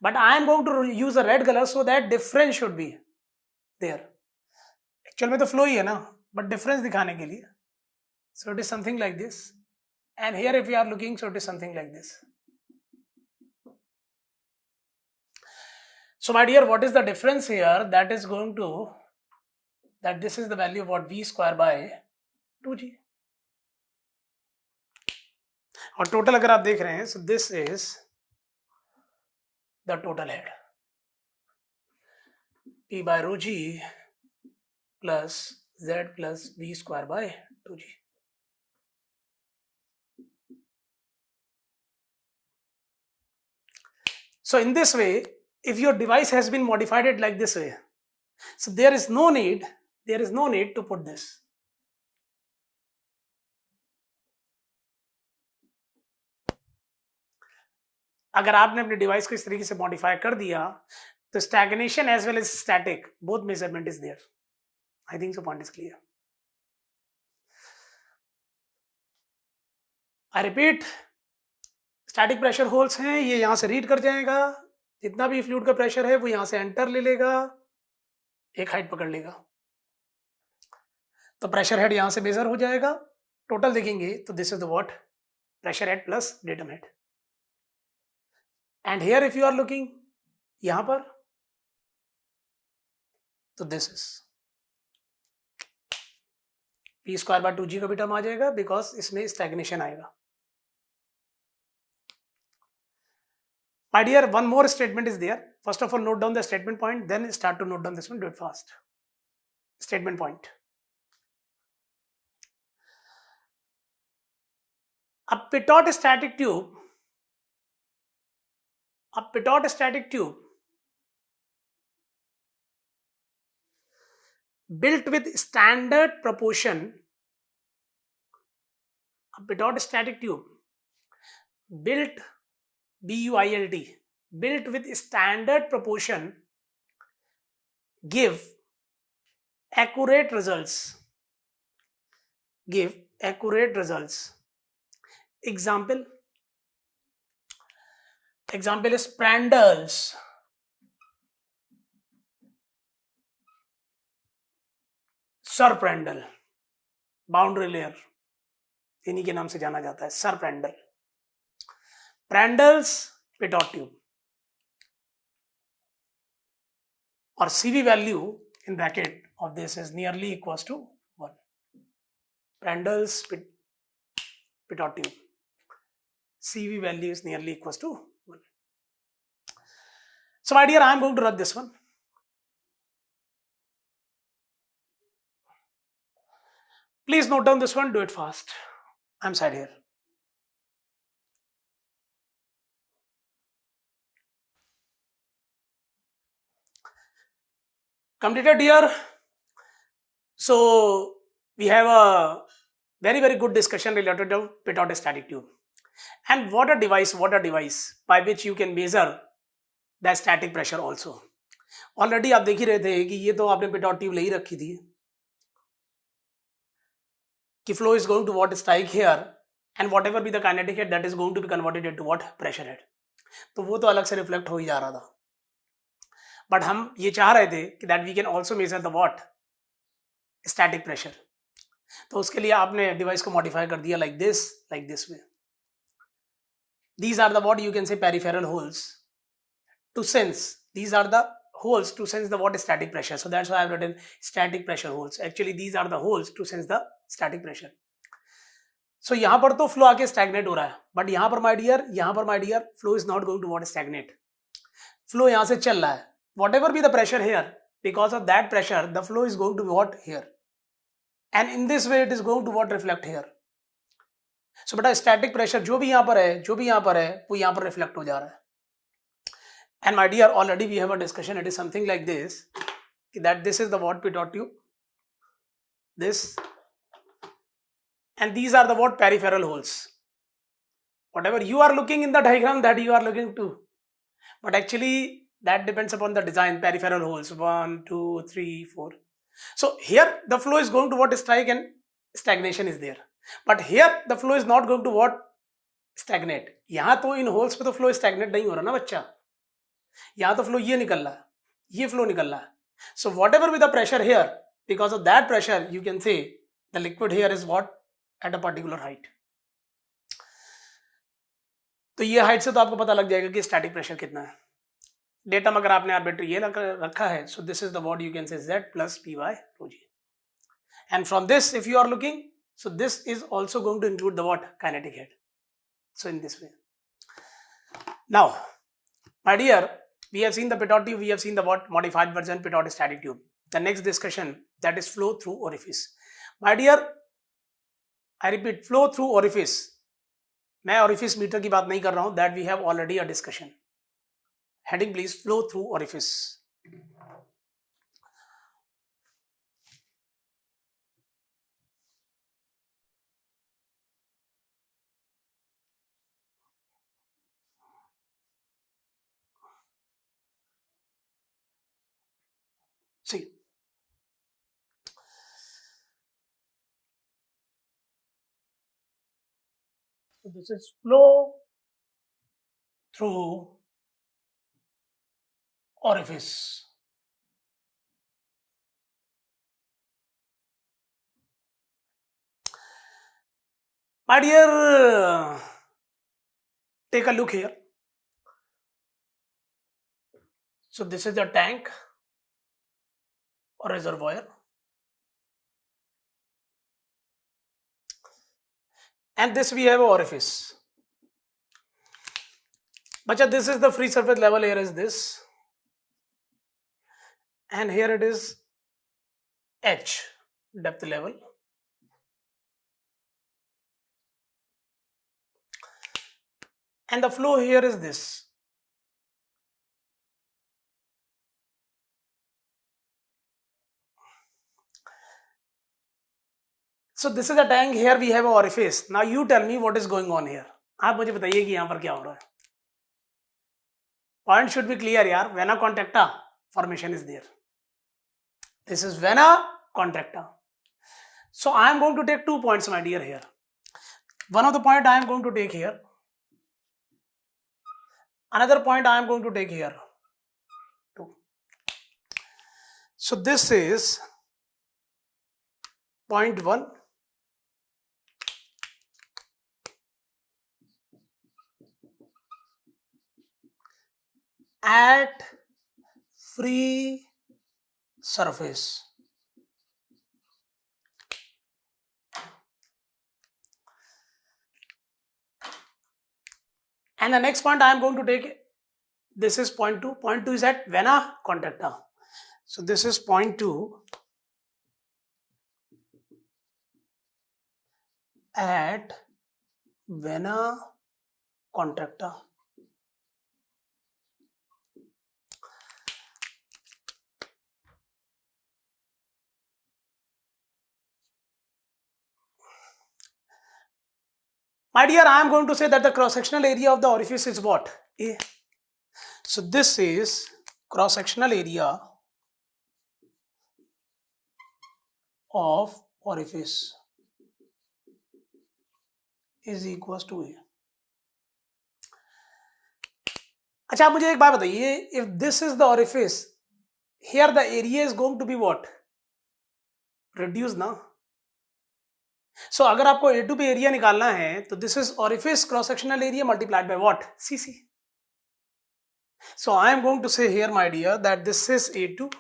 But I am going to use a red color so that difference should be there. Actual में तो flow ही है ना, but difference दिखाने के लिए. So it is something like this. And here if you are looking, so it is something like this. So my dear, what is the difference here? That is going to, that this is the value of what v square by 2g. और total अगर आप देख रहे हैं, so this is the total head. P by rho g plus z plus v square by 2g. So in this way, if your device has been modified it like this way, so there is no need to put this. अगर आपने अपने device को इस तरीके से modify कर दिया तो stagnation as well as static both measurement is there. I think so point is clear. I repeat, static pressure holes हैं, ये यहां से रीड कर जाएगा, जितना भी फ्लूइड का प्रेशर है वो यहां से एंटर ले लेगा, एक हाइट पकड़ लेगा, तो प्रेशर हेड यहां से मेजर हो जाएगा. टोटल देखेंगे तो this is the what pressure head plus datum head. And here if you are looking यहां पर, तो this is P square by 2g का भी टर्म आ जाएगा बिकॉज इसमें स्टैग्नेशन आएगा. My dear, one more statement is there. First of all, note down the statement point, then start to note down this one, do it fast. Statement point. A pitot static tube built with standard proportion, a pitot static tube built BUILT, built with standard proportion, give accurate results. Example is Prandtls. Sir Prandtl, boundary layer इन्हीं के नाम से जाना जाता है, sir Prandtl. Prandtls pitot tube, or CV value in bracket of this is nearly equals to 1. Prandtls pitot tube, CV value is nearly equals to 1. So my dear, I am going to run this one. Please note down this one, do it fast. I am side here. Completed here. So we have a very good discussion related to pitot static tube, and what a device by which you can measure the static pressure also. Already आप देख ही रहे थे कि ये तो आपने pitot tube ले ही रखी थी कि flow is going to what strike here and whatever be the kinetic head that is going to be converted into what pressure head. तो वो तो अलग से रिफ्लेक्ट हो ही जा रहा था, बट हम ये चाह रहे थे कि that we can also measure the what static pressure. तो उसके लिए आपने डिवाइस को मॉडिफाई कर दिया like this way. These are the what you can say peripheral holes to sense, these are the holes to sense the what static pressure. So that's why I've written static pressure holes. Actually these are the holes to sense the static pressure. So यहाँ पर तो flow आके stagnate हो रहा है, but यहाँ पर my dear flow is not going to what stagnate. Flow यहाँ से चल रहा है, whatever be the pressure here, because of that pressure the flow is going to be what here, and in this way it is going to what reflect here. So बेटा static pressure जो भी यहाँ पर है वो यहाँ पर reflect हो जा रहा है. And my dear, already we have a discussion, it is something like this, that this is the what pitot tube, this, and these are the what peripheral holes. Whatever you are looking in the diagram, that you are looking to, but actually That depends upon the design. Peripheral holes 1, 2, 3, 4. So here the flow is going to what strike and stagnation is there. But here the flow is not going to what stagnate. यहाँ तो इन holes पे तो flow stagnate नहीं हो रहा ना बच्चा, यहाँ तो फ्लो ये निकल रहा है, ये फ्लो निकल रहा है. So whatever with the pressure here, because of that pressure you can say the liquid here is what at a particular height. तो ये हाइट से तो आपको पता लग जाएगा कि स्टैटिक प्रेशर कितना है. डेटा में अगर आपने आर्बिट्री ये रखा है, so this is the what you can say Z plus P by rho g. And from this if you are looking, so this is also going to include the what kinetic head. So in this way. Now, my dear, we have seen the Pitot tube, we have seen the what modified version Pitot static tube. The next discussion, that is flow through orifice. My dear, I repeat, flow through orifice. मैं orifice meter की बात नहीं कर रहा हूँ, that we have already a discussion. Heading please, flow through orifice. See, so this is flow through orifice. My dear, take a look here. So this is the tank or reservoir, and this we have an orifice. Bacha, this is the free surface level, here is this, and here it is H, depth level. And the flow here is this. So this is a tank, here we have an orifice. Now you tell me what is going on here. आप मुझे बताइए कि यहाँ पर क्या हो रहा है. Point should be clear यार. Vena contracta formation is there. This is vena contracta. So I am going to take 2 points, my dear, here. One of the point I am going to take here. Another point I am going to take here. 2. So this is point 1. At free surface. And the next point I am going to take, this is point 2. Point 2 is at vena contracta. So this is point 2 at vena contracta. My dear, I am going to say that the cross-sectional area of the orifice is what? A. So this is cross-sectional area of orifice is equals to A. अच्छा, आप मुझे एक बात बताइए, if this is the orifice, here the area is going to be what? Reduced ना? So अगर आपको A2 पे एरिया निकालना है तो this is orifice cross sectional area multiplied by what? CC. So I am going to say here, my dear, that this is A2.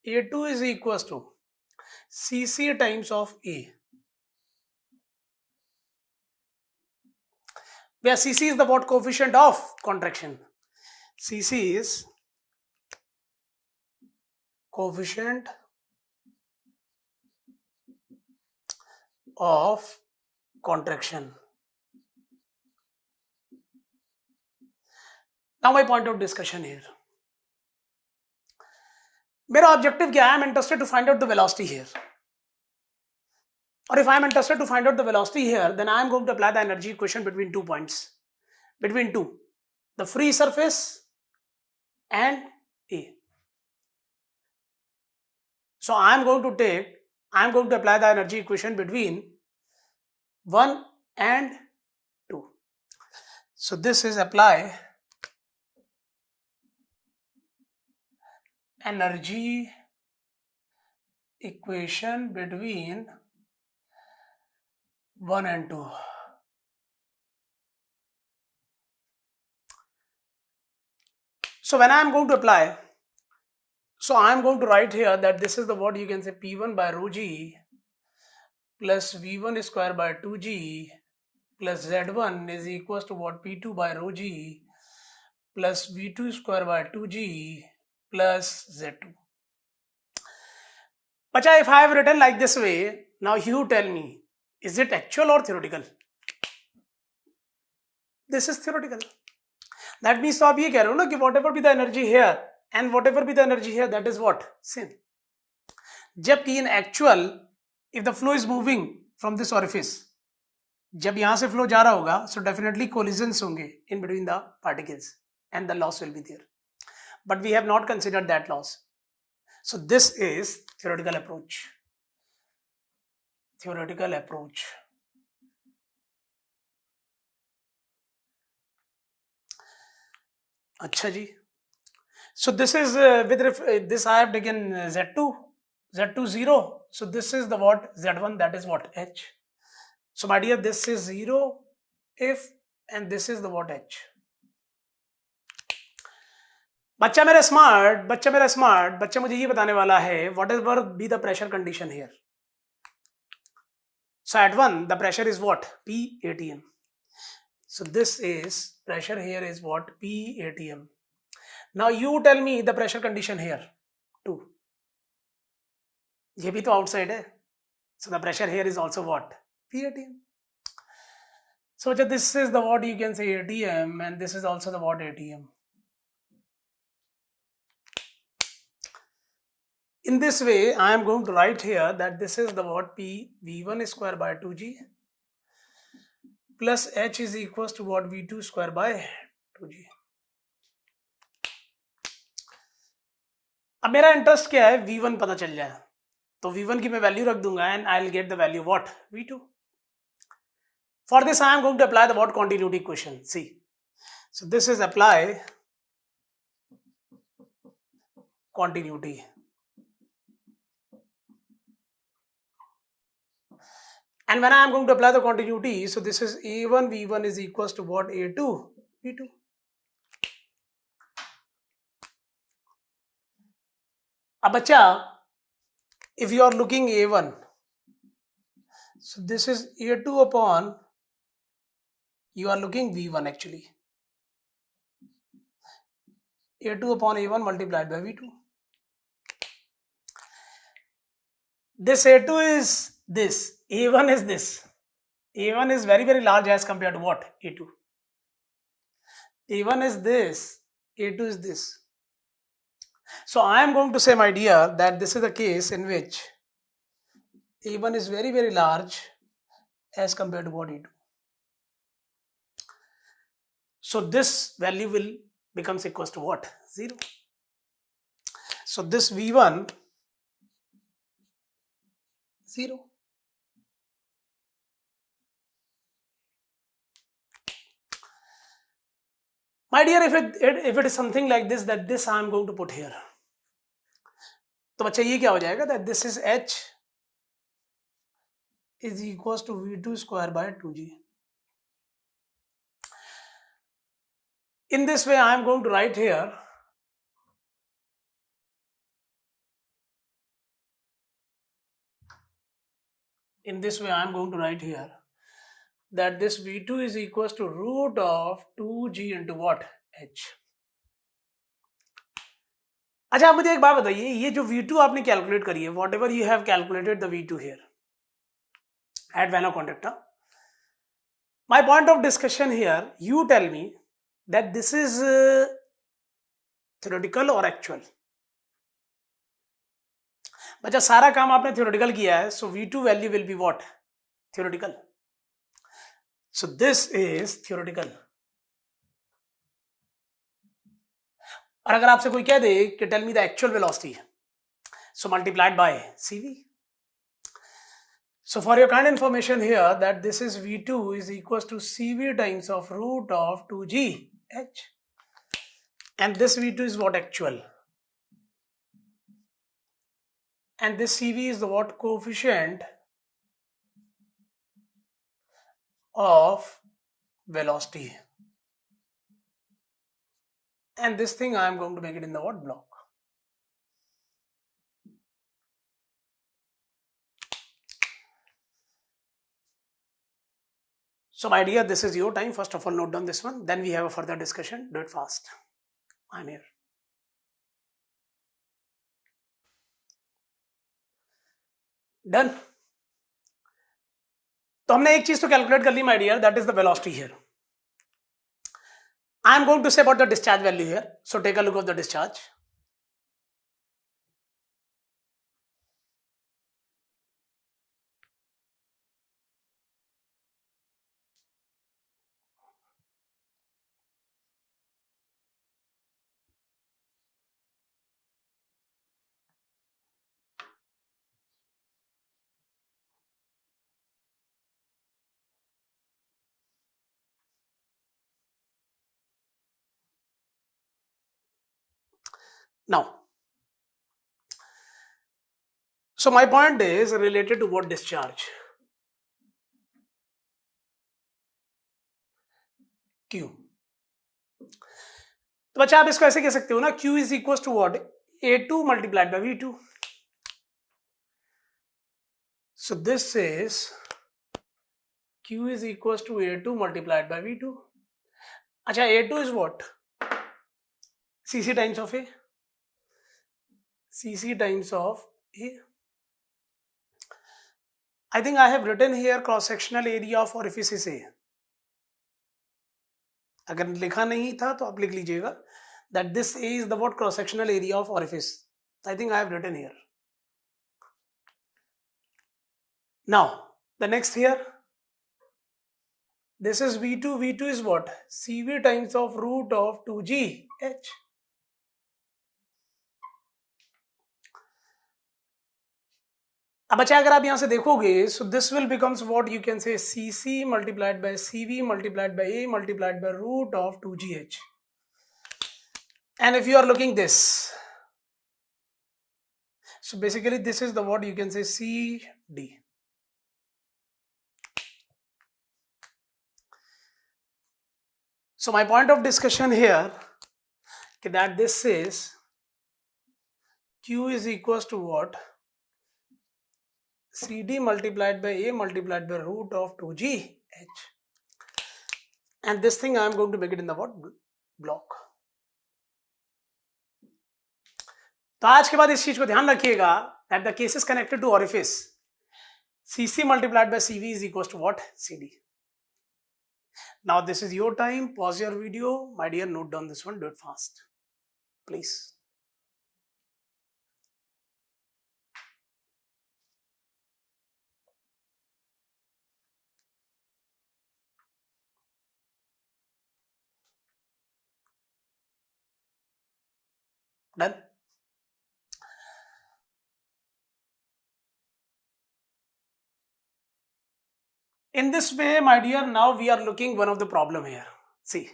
A2 is equals to CC times of A, where CC is the what coefficient of contraction. CC is coefficient of contraction. Now my point of discussion here. मेरा objective क्या है? I am interested to find out the velocity here. Or if I am interested to find out the velocity here, then I am going to apply the energy equation between 2 points. Between 2. the free surface and A. So I'm going to apply the energy equation between 1 and 2. So this is apply energy equation between 1 and 2. So when I am going to apply, so I am going to write here that this is the what you can say P1 by rho g plus V1 square by 2g plus Z1 is equals to what P2 by rho g plus V2 square by 2g plus Z2. Bacha, if I have written like this way, now you tell me, is it actual or theoretical? This is theoretical. That means तो आप ये कह रहे हो ना कि whatever be the energy here and whatever be the energy here, that is what? Same. जबकि in actual, if the flow is moving from this orifice, जब यहाँ से flow जा रहा होगा, so definitely collisions होंगे in between the particles and the loss will be there. But we have not considered that loss. So this is theoretical approach. Theoretical approach. अच्छा जी. So this is this I have taken Z2 0. So this is the what? Z1, that is what? H. So my dear, this is 0 if, and this is the what? H. बच्चा मेरा smart, बच्चा मुझे ये बताने वाला है what ever be the pressure condition here. So at 1 the pressure is what? P atm. So this is pressure here is what? P atm. Now you tell me the pressure condition here 2. ये भी तो outside है. So the pressure here is also what? P atm. So this is the what you can say atm, and this is also the what? atm. In this way, I am going to write here that this is the what? P V1 square by 2g plus H is equals to what? V2 square by 2g. अब मेरा interest क्या है? V1 पता चल जाए तो V1 की मैं वैल्यू रख दूंगा and I'll get the value what? V2. For this I am going to apply the what? Continuity equation. See, so this is apply continuity. And when I am going to apply the continuity, so this is A1 V1 is equals to what? A2 V2. अब बच्चा, if you are looking A1, so this is A2 upon, you are looking V1 actually. A2 upon A1 multiplied by V2. This A2 is this, A1 is this. A1 is very, very large as compared to what? A2. A1 is this, A2 is this. So I am going to say, my dear, that this is the case in which A1 is very, very large as compared to what A2. So this value will becomes equals to what? 0. So this V1 0. My dear, if it is something like this, that this I am going to put here. तो बच्चा ये क्या हो जाएगा? That this is H is equals to V2 square by 2g. In this way, I am going to write here that this V2 is equals to root of 2g into what? H. अच्छा, आप मुझे एक बात बताइए, ये जो V2 आपने calculate करी है, whatever you have calculated the V2 here at Vanna conductor, my point of discussion here, you tell me that this is theoretical or actual. बच्चा सारा काम आपने theoretical किया है, so V2 value will be what? Theoretical. So this is theoretical. और अगर आपसे कोई कह दे कि tell me the actual velocity, so multiplied by CV. So for your kind information here, that this is V2 is equals to CV times of root of 2GH, and this V2 is what actual, and this CV is the what coefficient of velocity, and this thing I am going to make it in the what block. So my dear, this is your time. First of all, note down this one, then we have a further discussion. Do it fast. I'm here. Done. तो हमने एक चीज तो calculate कर ली my dear, that is the velocity here. I am going to say about the discharge value here. So take a look of the discharge. Now, so my point is related to what discharge? Q. तो बच्चा आप इसको ऐसे कह सकते हो ना, Q is equals to what? A2 multiplied by V2. So this is Q is equals to A2 multiplied by V2. अच्छा, A2 is what? CC times of A. CC times of A. I think I have written here cross-sectional area of orifices A. अगर लिखा नहीं था तो आप लिख लीजिएगा that this A is the what cross-sectional area of orifice. I think I have written here. Now, the next here, this is V2. V2 is what? CV times of root of 2GH. अब बच्चा अगर आप यहां से देखोगे, so this will becomes what you can say CC multiplied by CV multiplied by A multiplied by root of 2GH. And if you are looking this, so basically this is the what you can say CD. So my point of discussion here that this is Q is equals to what? CD multiplied by A multiplied by root of 2GH. And this thing I am going to make it in the what block. तो आज के बाद इस चीज को ध्यान रखिएगा that the cases connected to orifice, CC multiplied by CV is equals to what? CD. Now this is your time. Pause your video. My dear, note down this one. Do it fast, please. Done. In this way, my dear, now we are looking one of the problem here. See.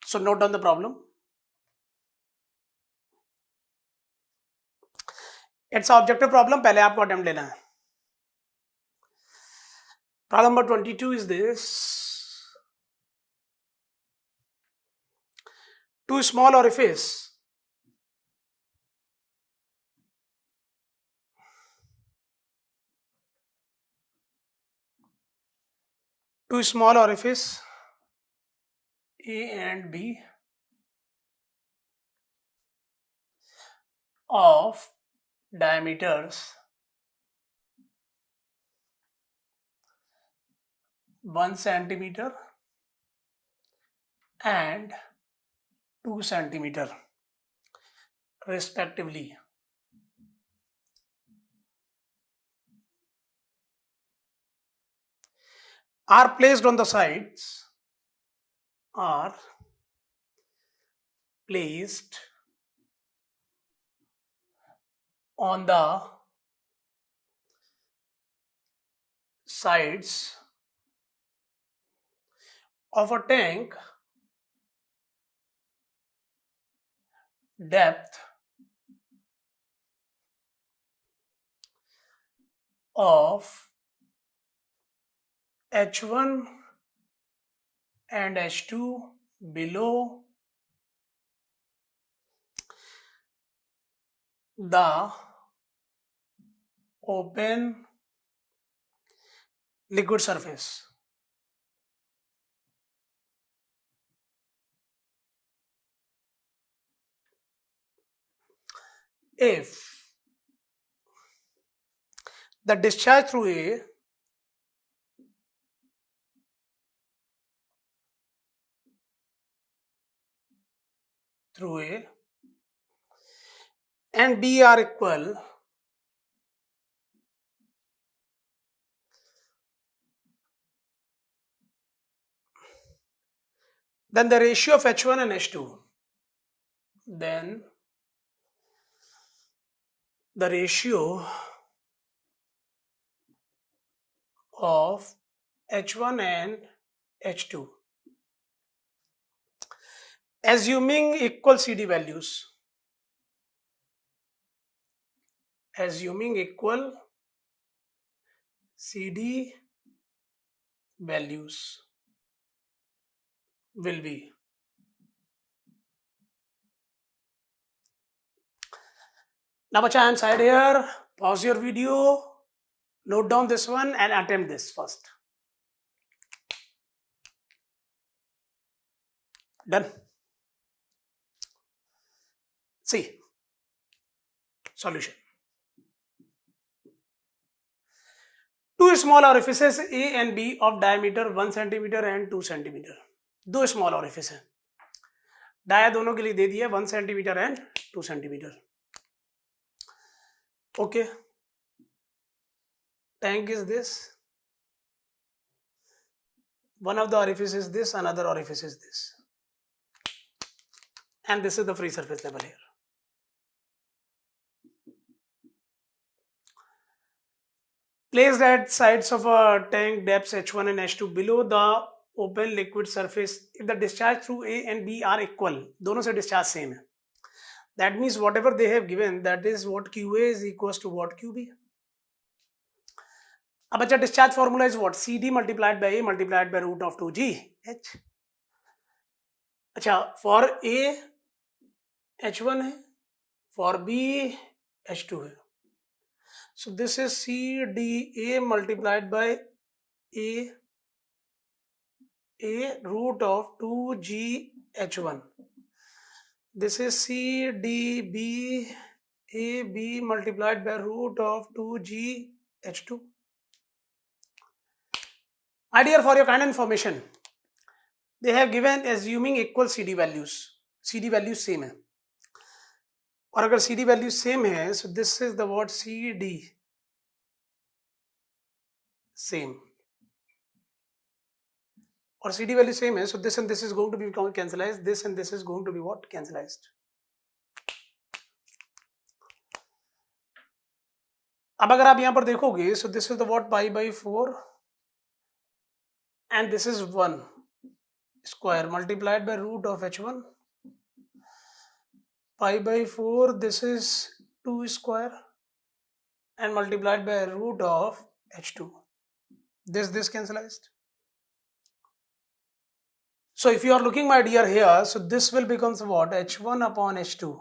So note down the problem. It's an objective problem. पहले आपको attempt लेना है. Problem number 22 is this. Two small orifice. Two small orifice A and B of diameters 1 centimeter and 2 centimeter respectively are placed on the sides, are placed on the sides of a tank depth of H1 and H2 below the open liquid surface. If the discharge through A and B are equal, then the ratio of H1 and H2, then the ratio of H1 and H2, assuming equal CD values, assuming equal CD values will be, now bacha, I am side here, pause your video, note down this one and attempt this first. Done. See, solution. Two small orifices A and B of diameter 1 centimeter and 2 centimeter. दो small orifice हैं, dia दोनों के लिए दे दिया 1 centimeter and 2 centimeter. Okay, tank is this, one of the orifice is this, another orifice is this, and this is the free surface level here. Placed at sides of a tank depths H1 and H2 below the open liquid surface, if the discharge through A and B are equal, दोनों से discharge same है, that means whatever they have given, that is what QA is equals to what QB. अब बच्चा discharge formula is what? CD multiplied by A multiplied by root of 2G H. अच्छा, for A H1 है, for B H2 है. So this is CDA multiplied by A root of 2G H1. This is CDB AB multiplied by root of 2G H2. My dear, for your kind information, they have given assuming equal CD values. CD values same है. और अगर CD values same है, so this is the word CD same. और CD value same है, so this and this is going to be cancelled. This and this is going to be what? Cancelled. अब अगर आप यहाँ पर देखोगे, so this is the what? Pi by 4 and this is 1 square multiplied by root of H1. Pi by 4, this is 2 square and multiplied by root of H2. This cancelled. So if you are looking, my dear, here, so this will become what? H1 upon H2.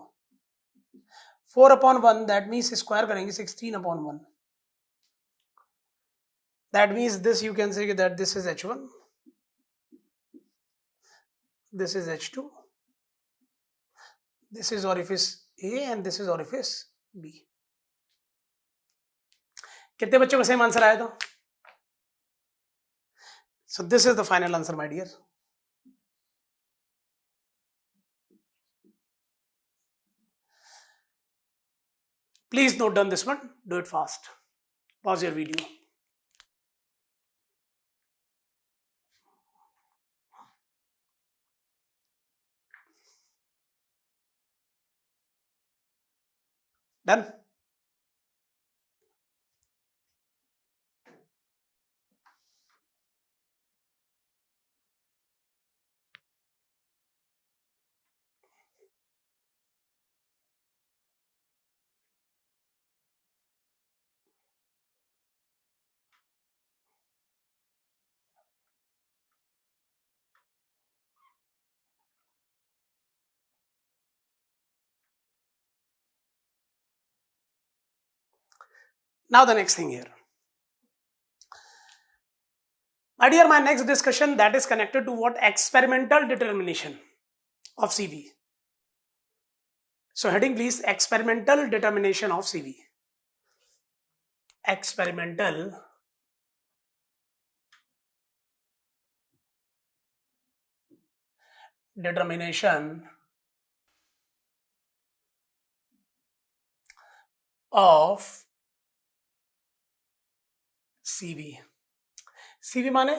4 upon 1, that means square करेंगे 16 upon 1. That means this you can say that this is H1, this is H2, this is orifice A and this is orifice B. कितने बच्चों का same answer आया था? So this is the final answer, my dear. Please note down this one, do it fast. Pause your video. Done? Now the next thing here. My dear, my next discussion that is connected to what? Experimental determination of CV. So heading please, experimental determination of CV. Experimental determination of CV. CV माने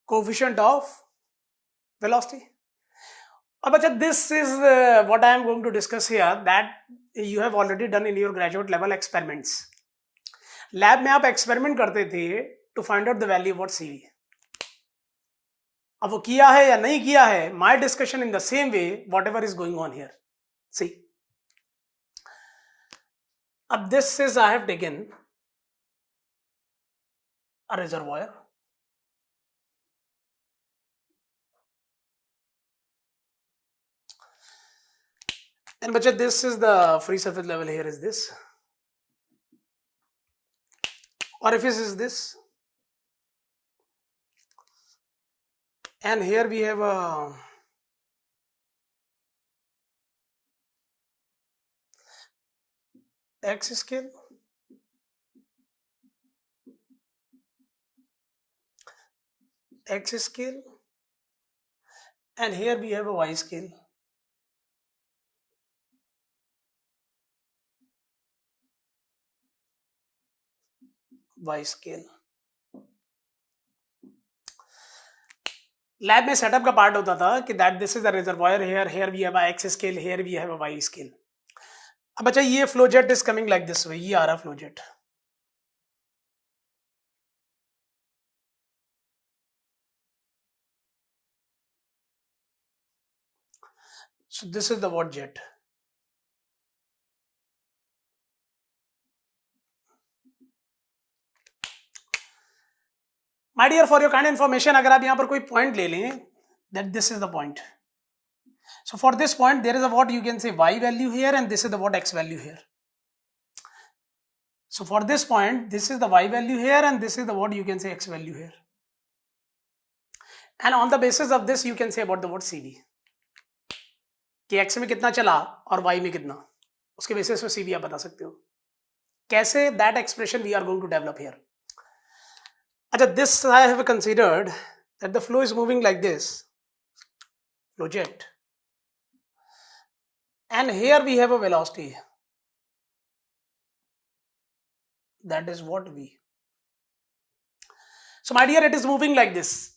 coefficient of velocity. अब अच्छा, this is what I am going to discuss here, that you have already done in your graduate level experiments. Lab में आप experiment करते थे to find out the value of CV. अब वो किया है या नहीं किया है, my discussion in the same way whatever is going on here. See, अब this is I have taken a reservoir, and bacha this is the free surface level. Here is this orifice is this, and here we have a x scale, x scale, and here we have a y scale. Y scale. Lab में setup का part होता था कि that this is the reservoir, here we have a X scale, here we have a Y scale. अब अच्छा, ये flow jet is coming like this way, ये आ रहा flow jet. So this is the what jet. My dear, for your kind information, अगर आप यहाँ पर कोई point ले लें, that this is the point. So for this point, there is a what you can say y value here, and this is the what x value here. So for this point, this is the y value here, and this is the what you can say x value here. And on the basis of this, you can say about the what CV. कि x में कितना चला और y में कितना, उसके basis पे CV आप बता सकते हो. कैसे? That expression we are going to develop here. अच्छा, this I have considered that the flow is moving like this, flow jet, and here we have a velocity, that is what V. So my dear, it is moving like this.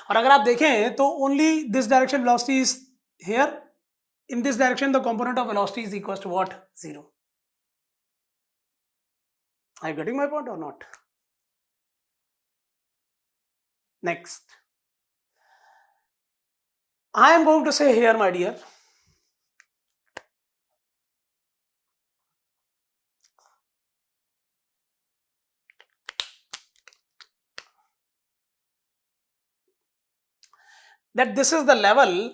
और अगर आप देखें तो only this direction velocity is here. In this direction, the component of velocity is equals to what? 0. Are you getting my point or not? Next, I am going to say here, my dear, that this is the level,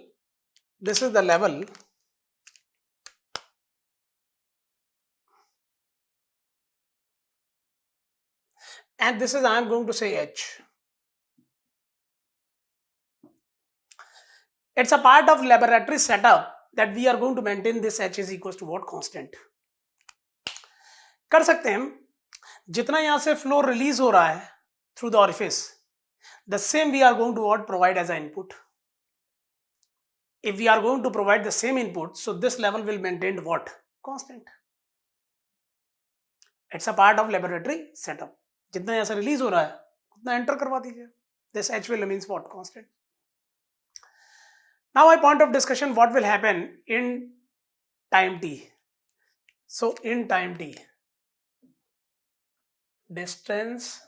and this is, I am going to say H. It's a part of laboratory setup that we are going to maintain this H is equals to what? Constant. कर सकते हैं हम, जितना यहाँ से flow release हो रहा है through the orifice, the same we are going to what? Provide as an input. If we are going to provide the same input, so this level will maintain what? Constant. It's a part of laboratory setup. जितना यहाँ से release हो रहा है उतना enter करवा दीजिए. This H will remains what? Constant. Now my point of discussion, what will happen in time t. So in time t, distance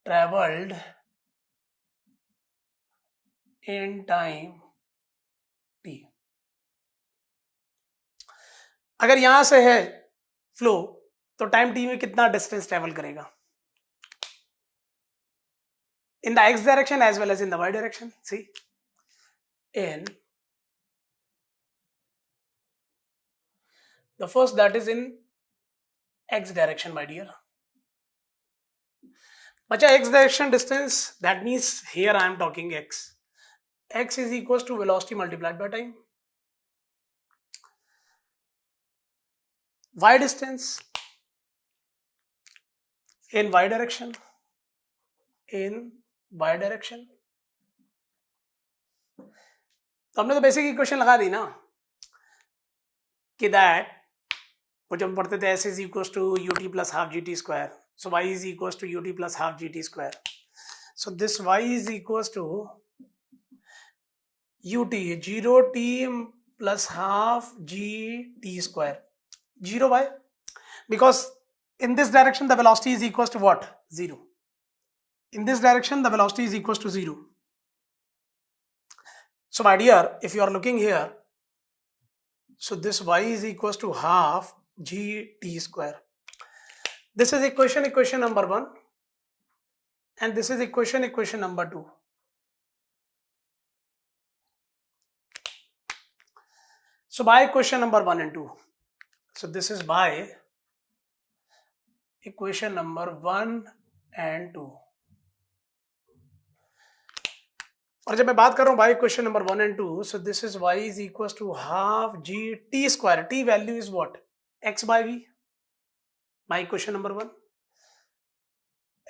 traveled in time t. अगर यहां से है फ्लो तो टाइम टी में कितना डिस्टेंस ट्रेवल करेगा in the x direction as well as in the y direction. See, in the first, that is in x direction, my dear. Bacha, x direction distance, that means here I am talking x. X is equals to velocity multiplied by time. Y distance in y direction. In y direction. तो हमने तो basic equation लगा दी ना कि that वो जब पढ़ते थे s is equals to ut plus half gt square. So y is equals to ut plus half gt square. So this y is equals to ut 0t plus half gt square. 0 why? Because in this direction the velocity is equals to what? 0. In this direction the velocity is equals to 0. So my dear, if you are looking here, so this y is equals to half gt square. This is equation number 1 and this is equation number 2. So by equation number 1 and 2. So this is by equation number 1 and 2. और जब मैं बात कर रहा हूं by equation number 1 and 2, so this is y is equals to half gt square. T value is what? X by v. By equation number 1.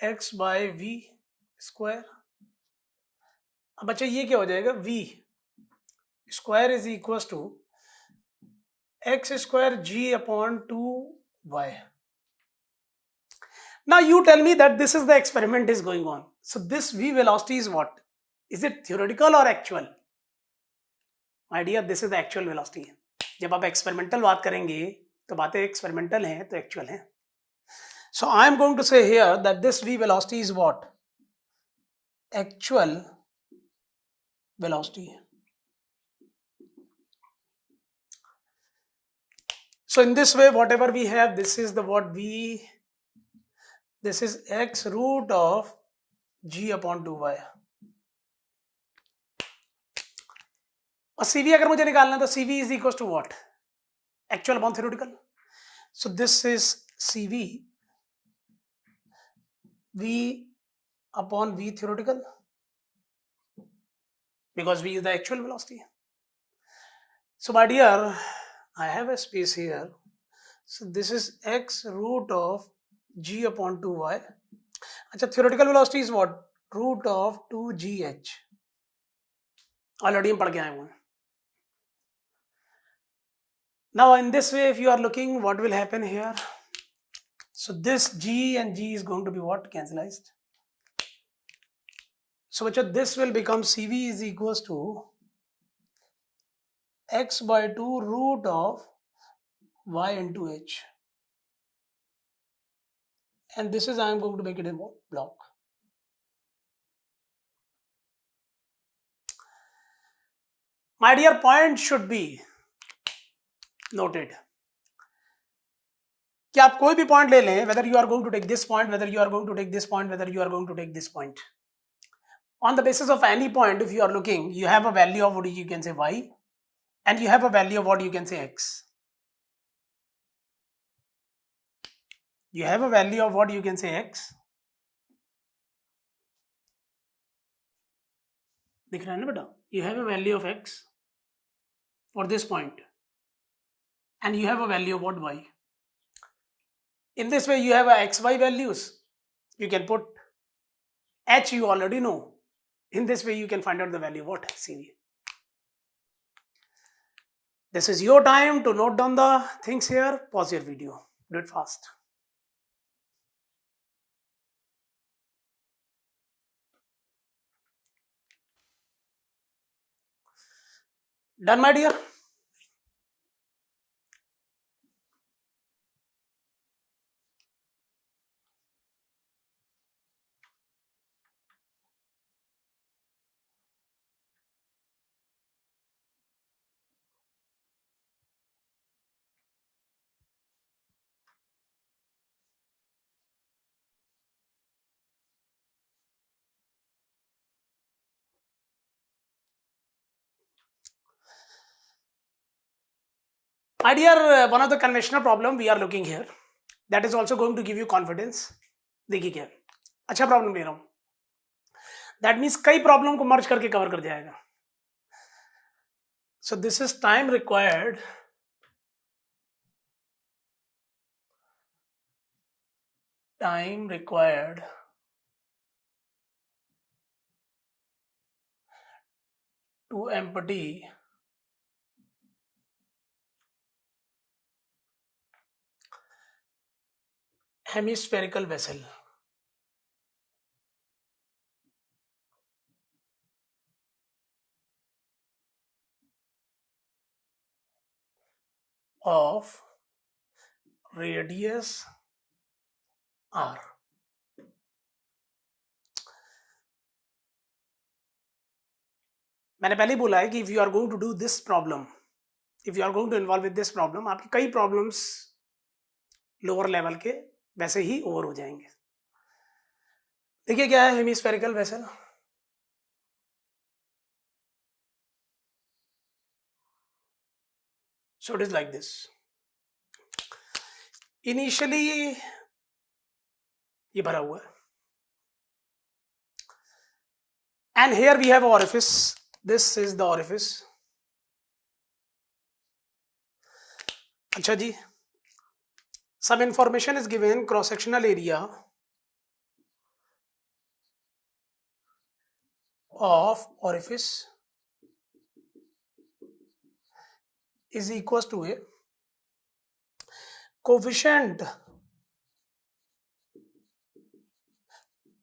X by v square. अब बच्चे ये क्या हो जाएगा? V square is equals to x square g upon 2y. Now you tell me that this is the experiment is going on. So this v velocity is what? Is it theoretical or actual? My dear, this is the actual velocity. जब आप experimental बात करेंगे तो बातें experimental हैं तो actual हैं. So I am going to say here that this v velocity is what? Actual velocity. So in this way, whatever we have, this is the what v, this is x root of g upon 2y. और CV अगर मुझे निकालना है तो CV is equals to what? Actual upon theoretical. So this is CV V upon V theoretical because V is the actual velocity. So my dear, I have a space here. So this is x root of g upon 2y. अच्छा, theoretical velocity is what? Root of 2gh. Already हम पढ़ के आए हुए हैं. Now in this way, if you are looking, what will happen here? So this g and g is going to be what? Cancelled. So this will become CV is equals to x by 2 root of y into h. And this is I am going to make it a block. My dear, point should be noted. कि आप कोई भी point ले लें, whether you are going to take this point, whether you are going to take this point, whether you are going to take this point. On the basis of any point, if you are looking, you have a value of what you can say y, and you have a value of what you can say x. You have a value of what you can say x. दिख रहा है ना बेटा? You have a value of x for this point, and you have a value of what y. In this way, you have a x, y values. You can put h, you already know. In this way, you can find out the value of what? CV. This is your time to note down the things here. Pause your video. Do it fast. Done, my dear? My dear, one of the conventional problem we are looking here, that is also going to give you confidence. देखिए क्या अच्छा problem ले रहा हूं, that means कई problem को मर्ज करके cover कर जाएगा. सो this is time required to empty hemispherical vessel of radius r. मैंने पहले ही बोला है कि if you are going to do this problem, if you are going to involve with this problem, आपकी कई प्रॉब्लम्स लोअर लेवल के वैसे ही over हो जाएंगे. देखिए क्या है hemispherical vessel. So it is like this. Initially ये भरा हुआ है, and here we have orifice. This is the orifice. अच्छा जी, some information is given. Cross sectional area of orifice is equals to a coefficient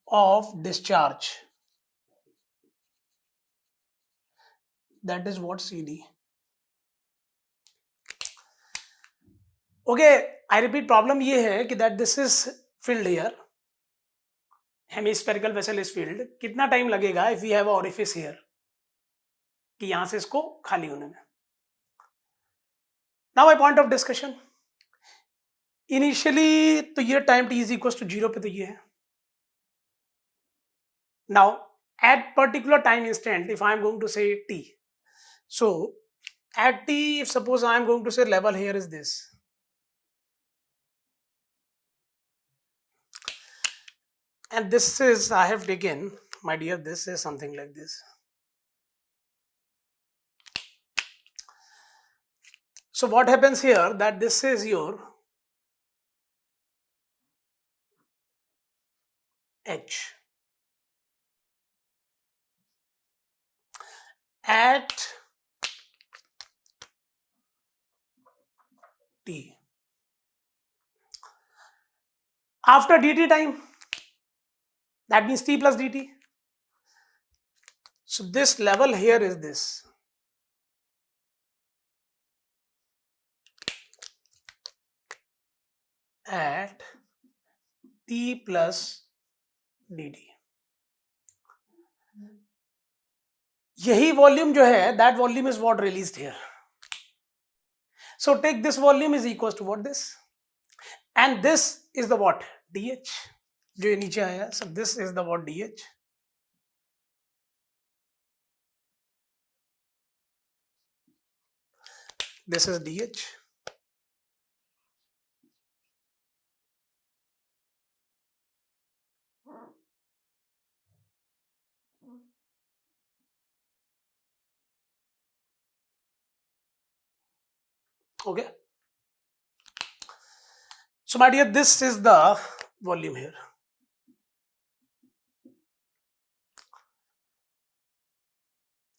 of discharge, that is what CD. Okay, I repeat, problem ये है कि that this is filled here, hemispherical vessel is filled. कितना time लगेगा if we have a orifice here, कि यहां से इसको खाली होने में. Now my point of discussion, initially तो ये time t is equals to 0 पे तो ये है. Now at particular time instant, if I am going to say t, so at t, if suppose I am going to say level here is this, and this is, I have taken, my dear, this is something like this. So what happens here, that this is your h at t. After dt time, that means t plus dt. So this level here is this. At t plus dt. यही volume जो है, that volume is what released here. So take this volume is equals to what this, and this is the what, dh, जो ये नीचे आया. So this is the what, dh. This is dh. Okay. So my dear, this is the volume here.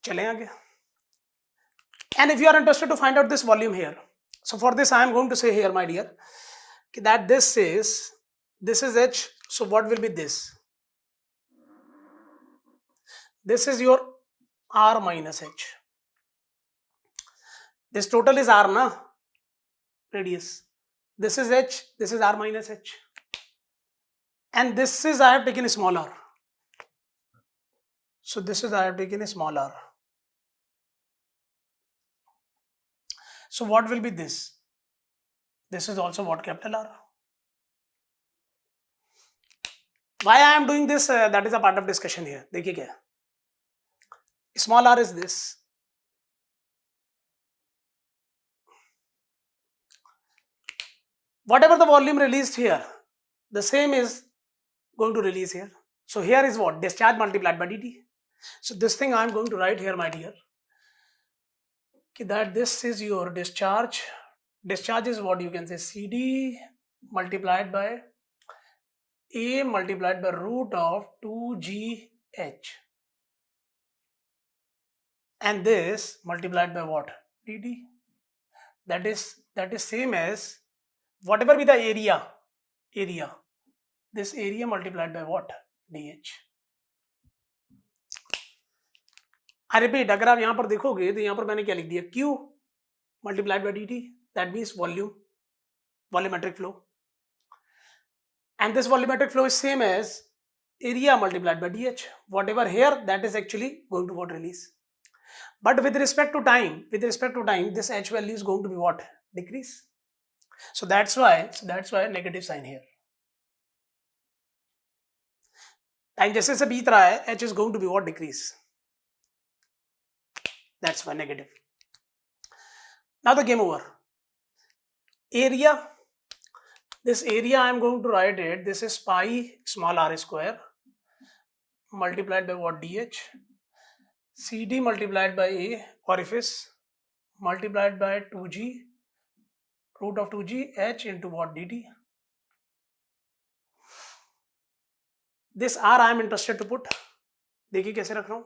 चलें आगे. And if you are interested to find out this volume here, so for this I am going to say here, my dear, that this is h. So what will be this? This is your r minus h. This total is r na, radius. This is h, this is r minus h, and this is I have taken a small r. So this is I have taken a small r. So what will be this? This is also what, capital R. Why I am doing this? That is a part of discussion here. देखिए क्या? Small r is this. Whatever the volume released here, the same is going to release here. So here is what? Discharge multiplied by dt. So this thing I am going to write here, my dear, that this is your discharge. Discharge is what you can say, CD multiplied by A multiplied by root of 2GH. And this multiplied by what? dt. That is same as whatever be the area, this area multiplied by what? dh. I repeat, अगर आप यहाँ पर देखोगे तो यहाँ पर मैंने क्या लिख दिया, q multiplied by dt, that means volume, volumetric flow, and this volumetric flow is same as area multiplied by dh. Whatever here, that is actually going to what? Release. But with respect to time, this h value is going to be what? Decrease. So that's why negative sign here. Time जैसे से बीत रहा है, h is going to be what? Decrease. That's why negative. Now the game over. Area. This area I am going to write it. This is pi small r square multiplied by what? dh. CD multiplied by A orifice multiplied by 2g root of 2g h into what? dt. This r I am interested to put. देखिए कैसे रख रहा हूँ.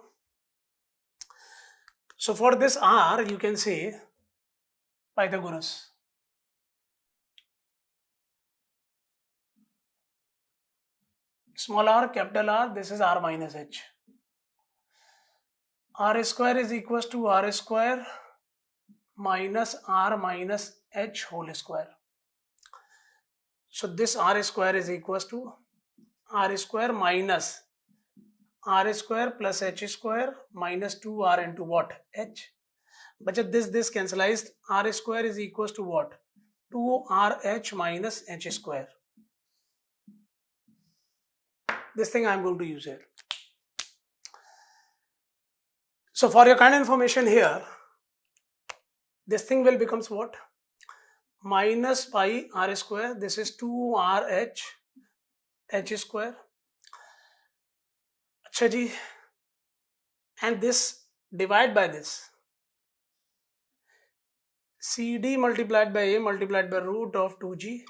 So for this r you can say Pythagoras. Small r, capital R, this is r minus h. R square is equals to r square minus r minus h whole square. So this r square is equals to r square minus r square plus h square minus 2r into what? H. But this cancellized. R square is equals to what? 2rh minus h square. This thing I am going to use here. So for your kind of information here, this thing will becomes what? Minus pi r square. This is 2rh h square. अच्छा जी. And this divide by this. CD multiplied by A multiplied by root of 2g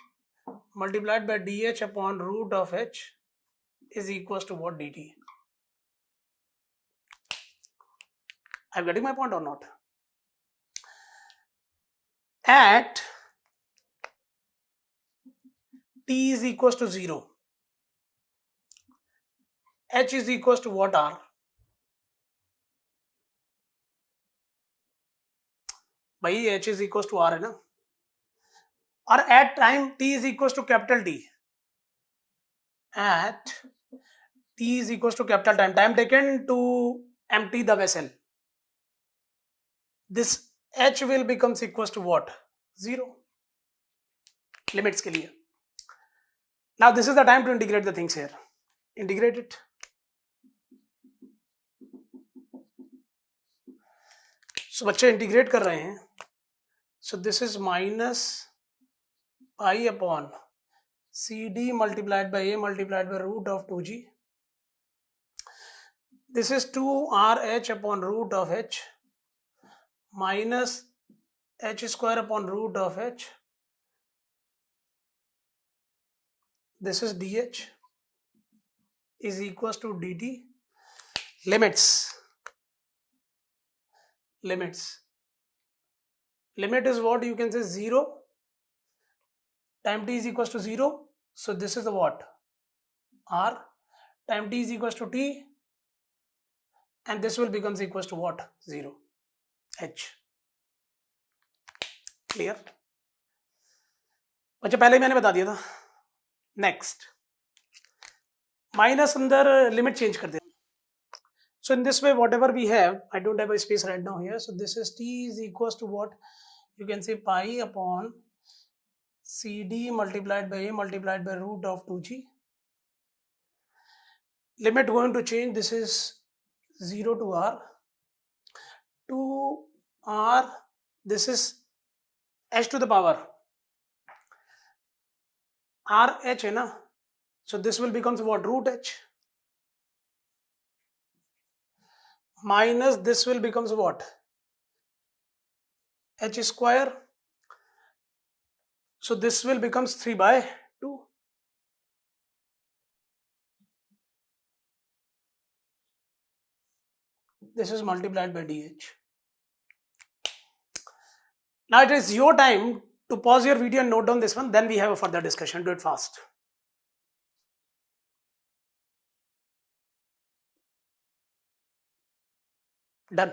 multiplied by dh upon root of h is equals to what? dt. Are you getting my point or not? At t is equals to 0, h is equals to what? R. भाई h is equals to r है ना. और at time t is equals to capital T. At t is equals to capital time taken to empty the vessel. This h will becomes equals to what? 0. Limits के लिए. Now this is the time to integrate the things here. Integrate it. So बच्चे integrate कर रहे हैं. So this is minus pi upon CD multiplied by A multiplied by root of 2g. This is 2rh upon root of h minus h square upon root of h. This is dh is equals to dt. Limits. Limit is what? You can say 0. Time t is equals to 0. So this is the what? R. Time t is equals to t. And this will becomes equals to what? 0. H. Clear? अच्छा पहले ही मैंने बता दिया था. Next minus अंदर limit change कर दें. So in this way, whatever we have, I don't have a space right now here. So this is t is equals to what? You can say pi upon CD multiplied by a multiplied by root of 2g. Limit going to change. This is 0 to r. 2r. This is h to the power. r h है ना? So this will becomes what? Root h. Minus this will becomes what? H square. So this will becomes 3 by 2. This is multiplied by dh. Now it is your time to pause your video and note down this one. Then we have a further discussion. Do it fast. Done.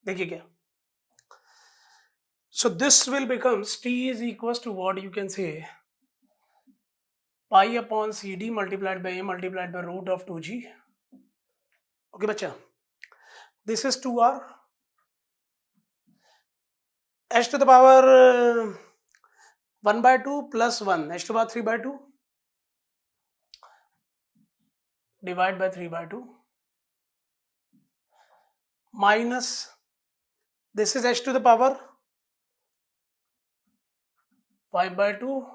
देखिए क्या. So this will becomes t is equals to what you can say pi upon cd multiplied by a multiplied by root of 2g. Okay बच्चा. This is 2r. H to the power 1 by 2 plus 1. H to the power 3 by 2. Divide by 3 by 2. Minus. This is h to the power 5 by 2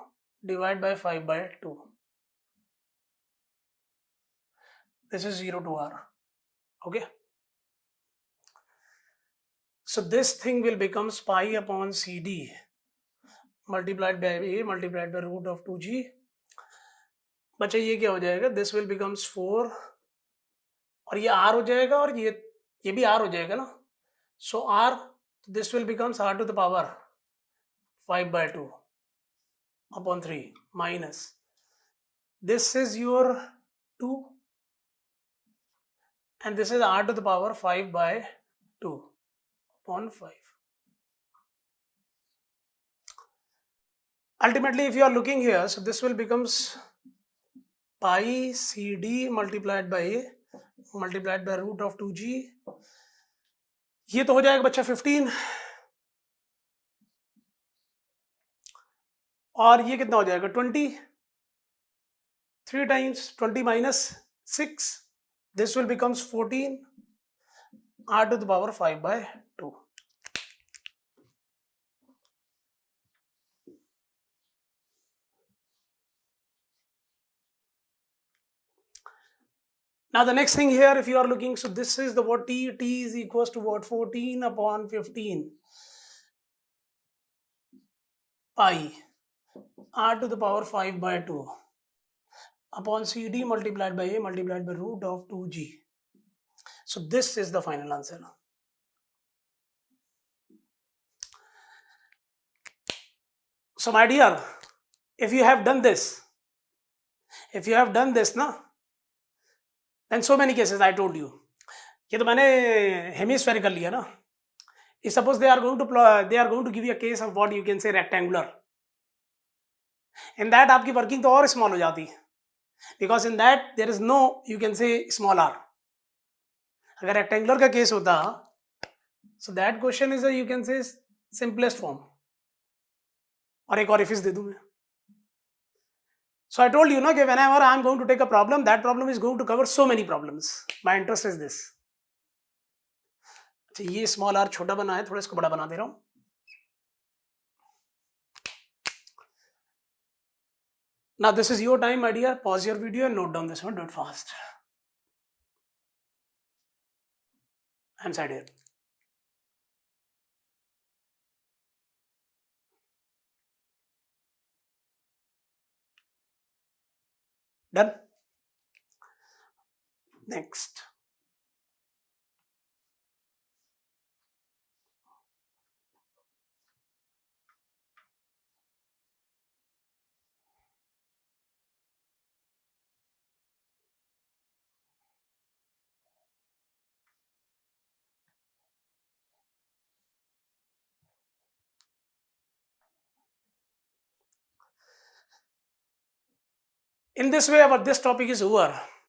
divide by 5 by 2. This is 0 to r. Okay. So this thing will becomes pi upon cd multiplied by a multiplied by root of 2g. बच्चा ये क्या हो जाएगा? This will becomes 4 और ये r हो जाएगा और ये भी r हो जाएगा ना. So r, this will becomes r to the power 5 by 2 upon 3 minus this is your 2 and this is r to the power 5 by 2 upon 5. Ultimately, if you are looking here, so this will becomes pi cd multiplied by a multiplied by root of 2g. ये तो हो जाएगा बच्चा 15 और ये कितना हो जाएगा 20. 3 times 20 minus 6. This will becomes 14 r to the power 5 by 2. Now the next thing here, if you are looking, so this is the what t is equals to what 14 upon 15 pi r to the power 5 by 2 upon cd multiplied by a multiplied by root of 2g. So this is the final answer. So my dear, if you have done this ना, then so many cases I told you. ये तो मैंने hemisphere कर लिया ना. If suppose they are going to give you a case of what you can say rectangular. In that आपकी working तो और small हो जाती, because in that there is no you can say small r. अगर rectangular का case होता, so that question is a you can say simplest form. और एक orifice दे दूं मैं. So I told you ना कि whenever I am going to take a problem, that problem is going to cover so many problems. My interest is this. अच्छा ये small r छोटा बना है, थोड़ा इसको बड़ा बना दे रहा हूँ. Now this is your time, my dear. Pause your video and note down this one. Do it fast. I'm side here. Done. Next. In this way, our this topic is over.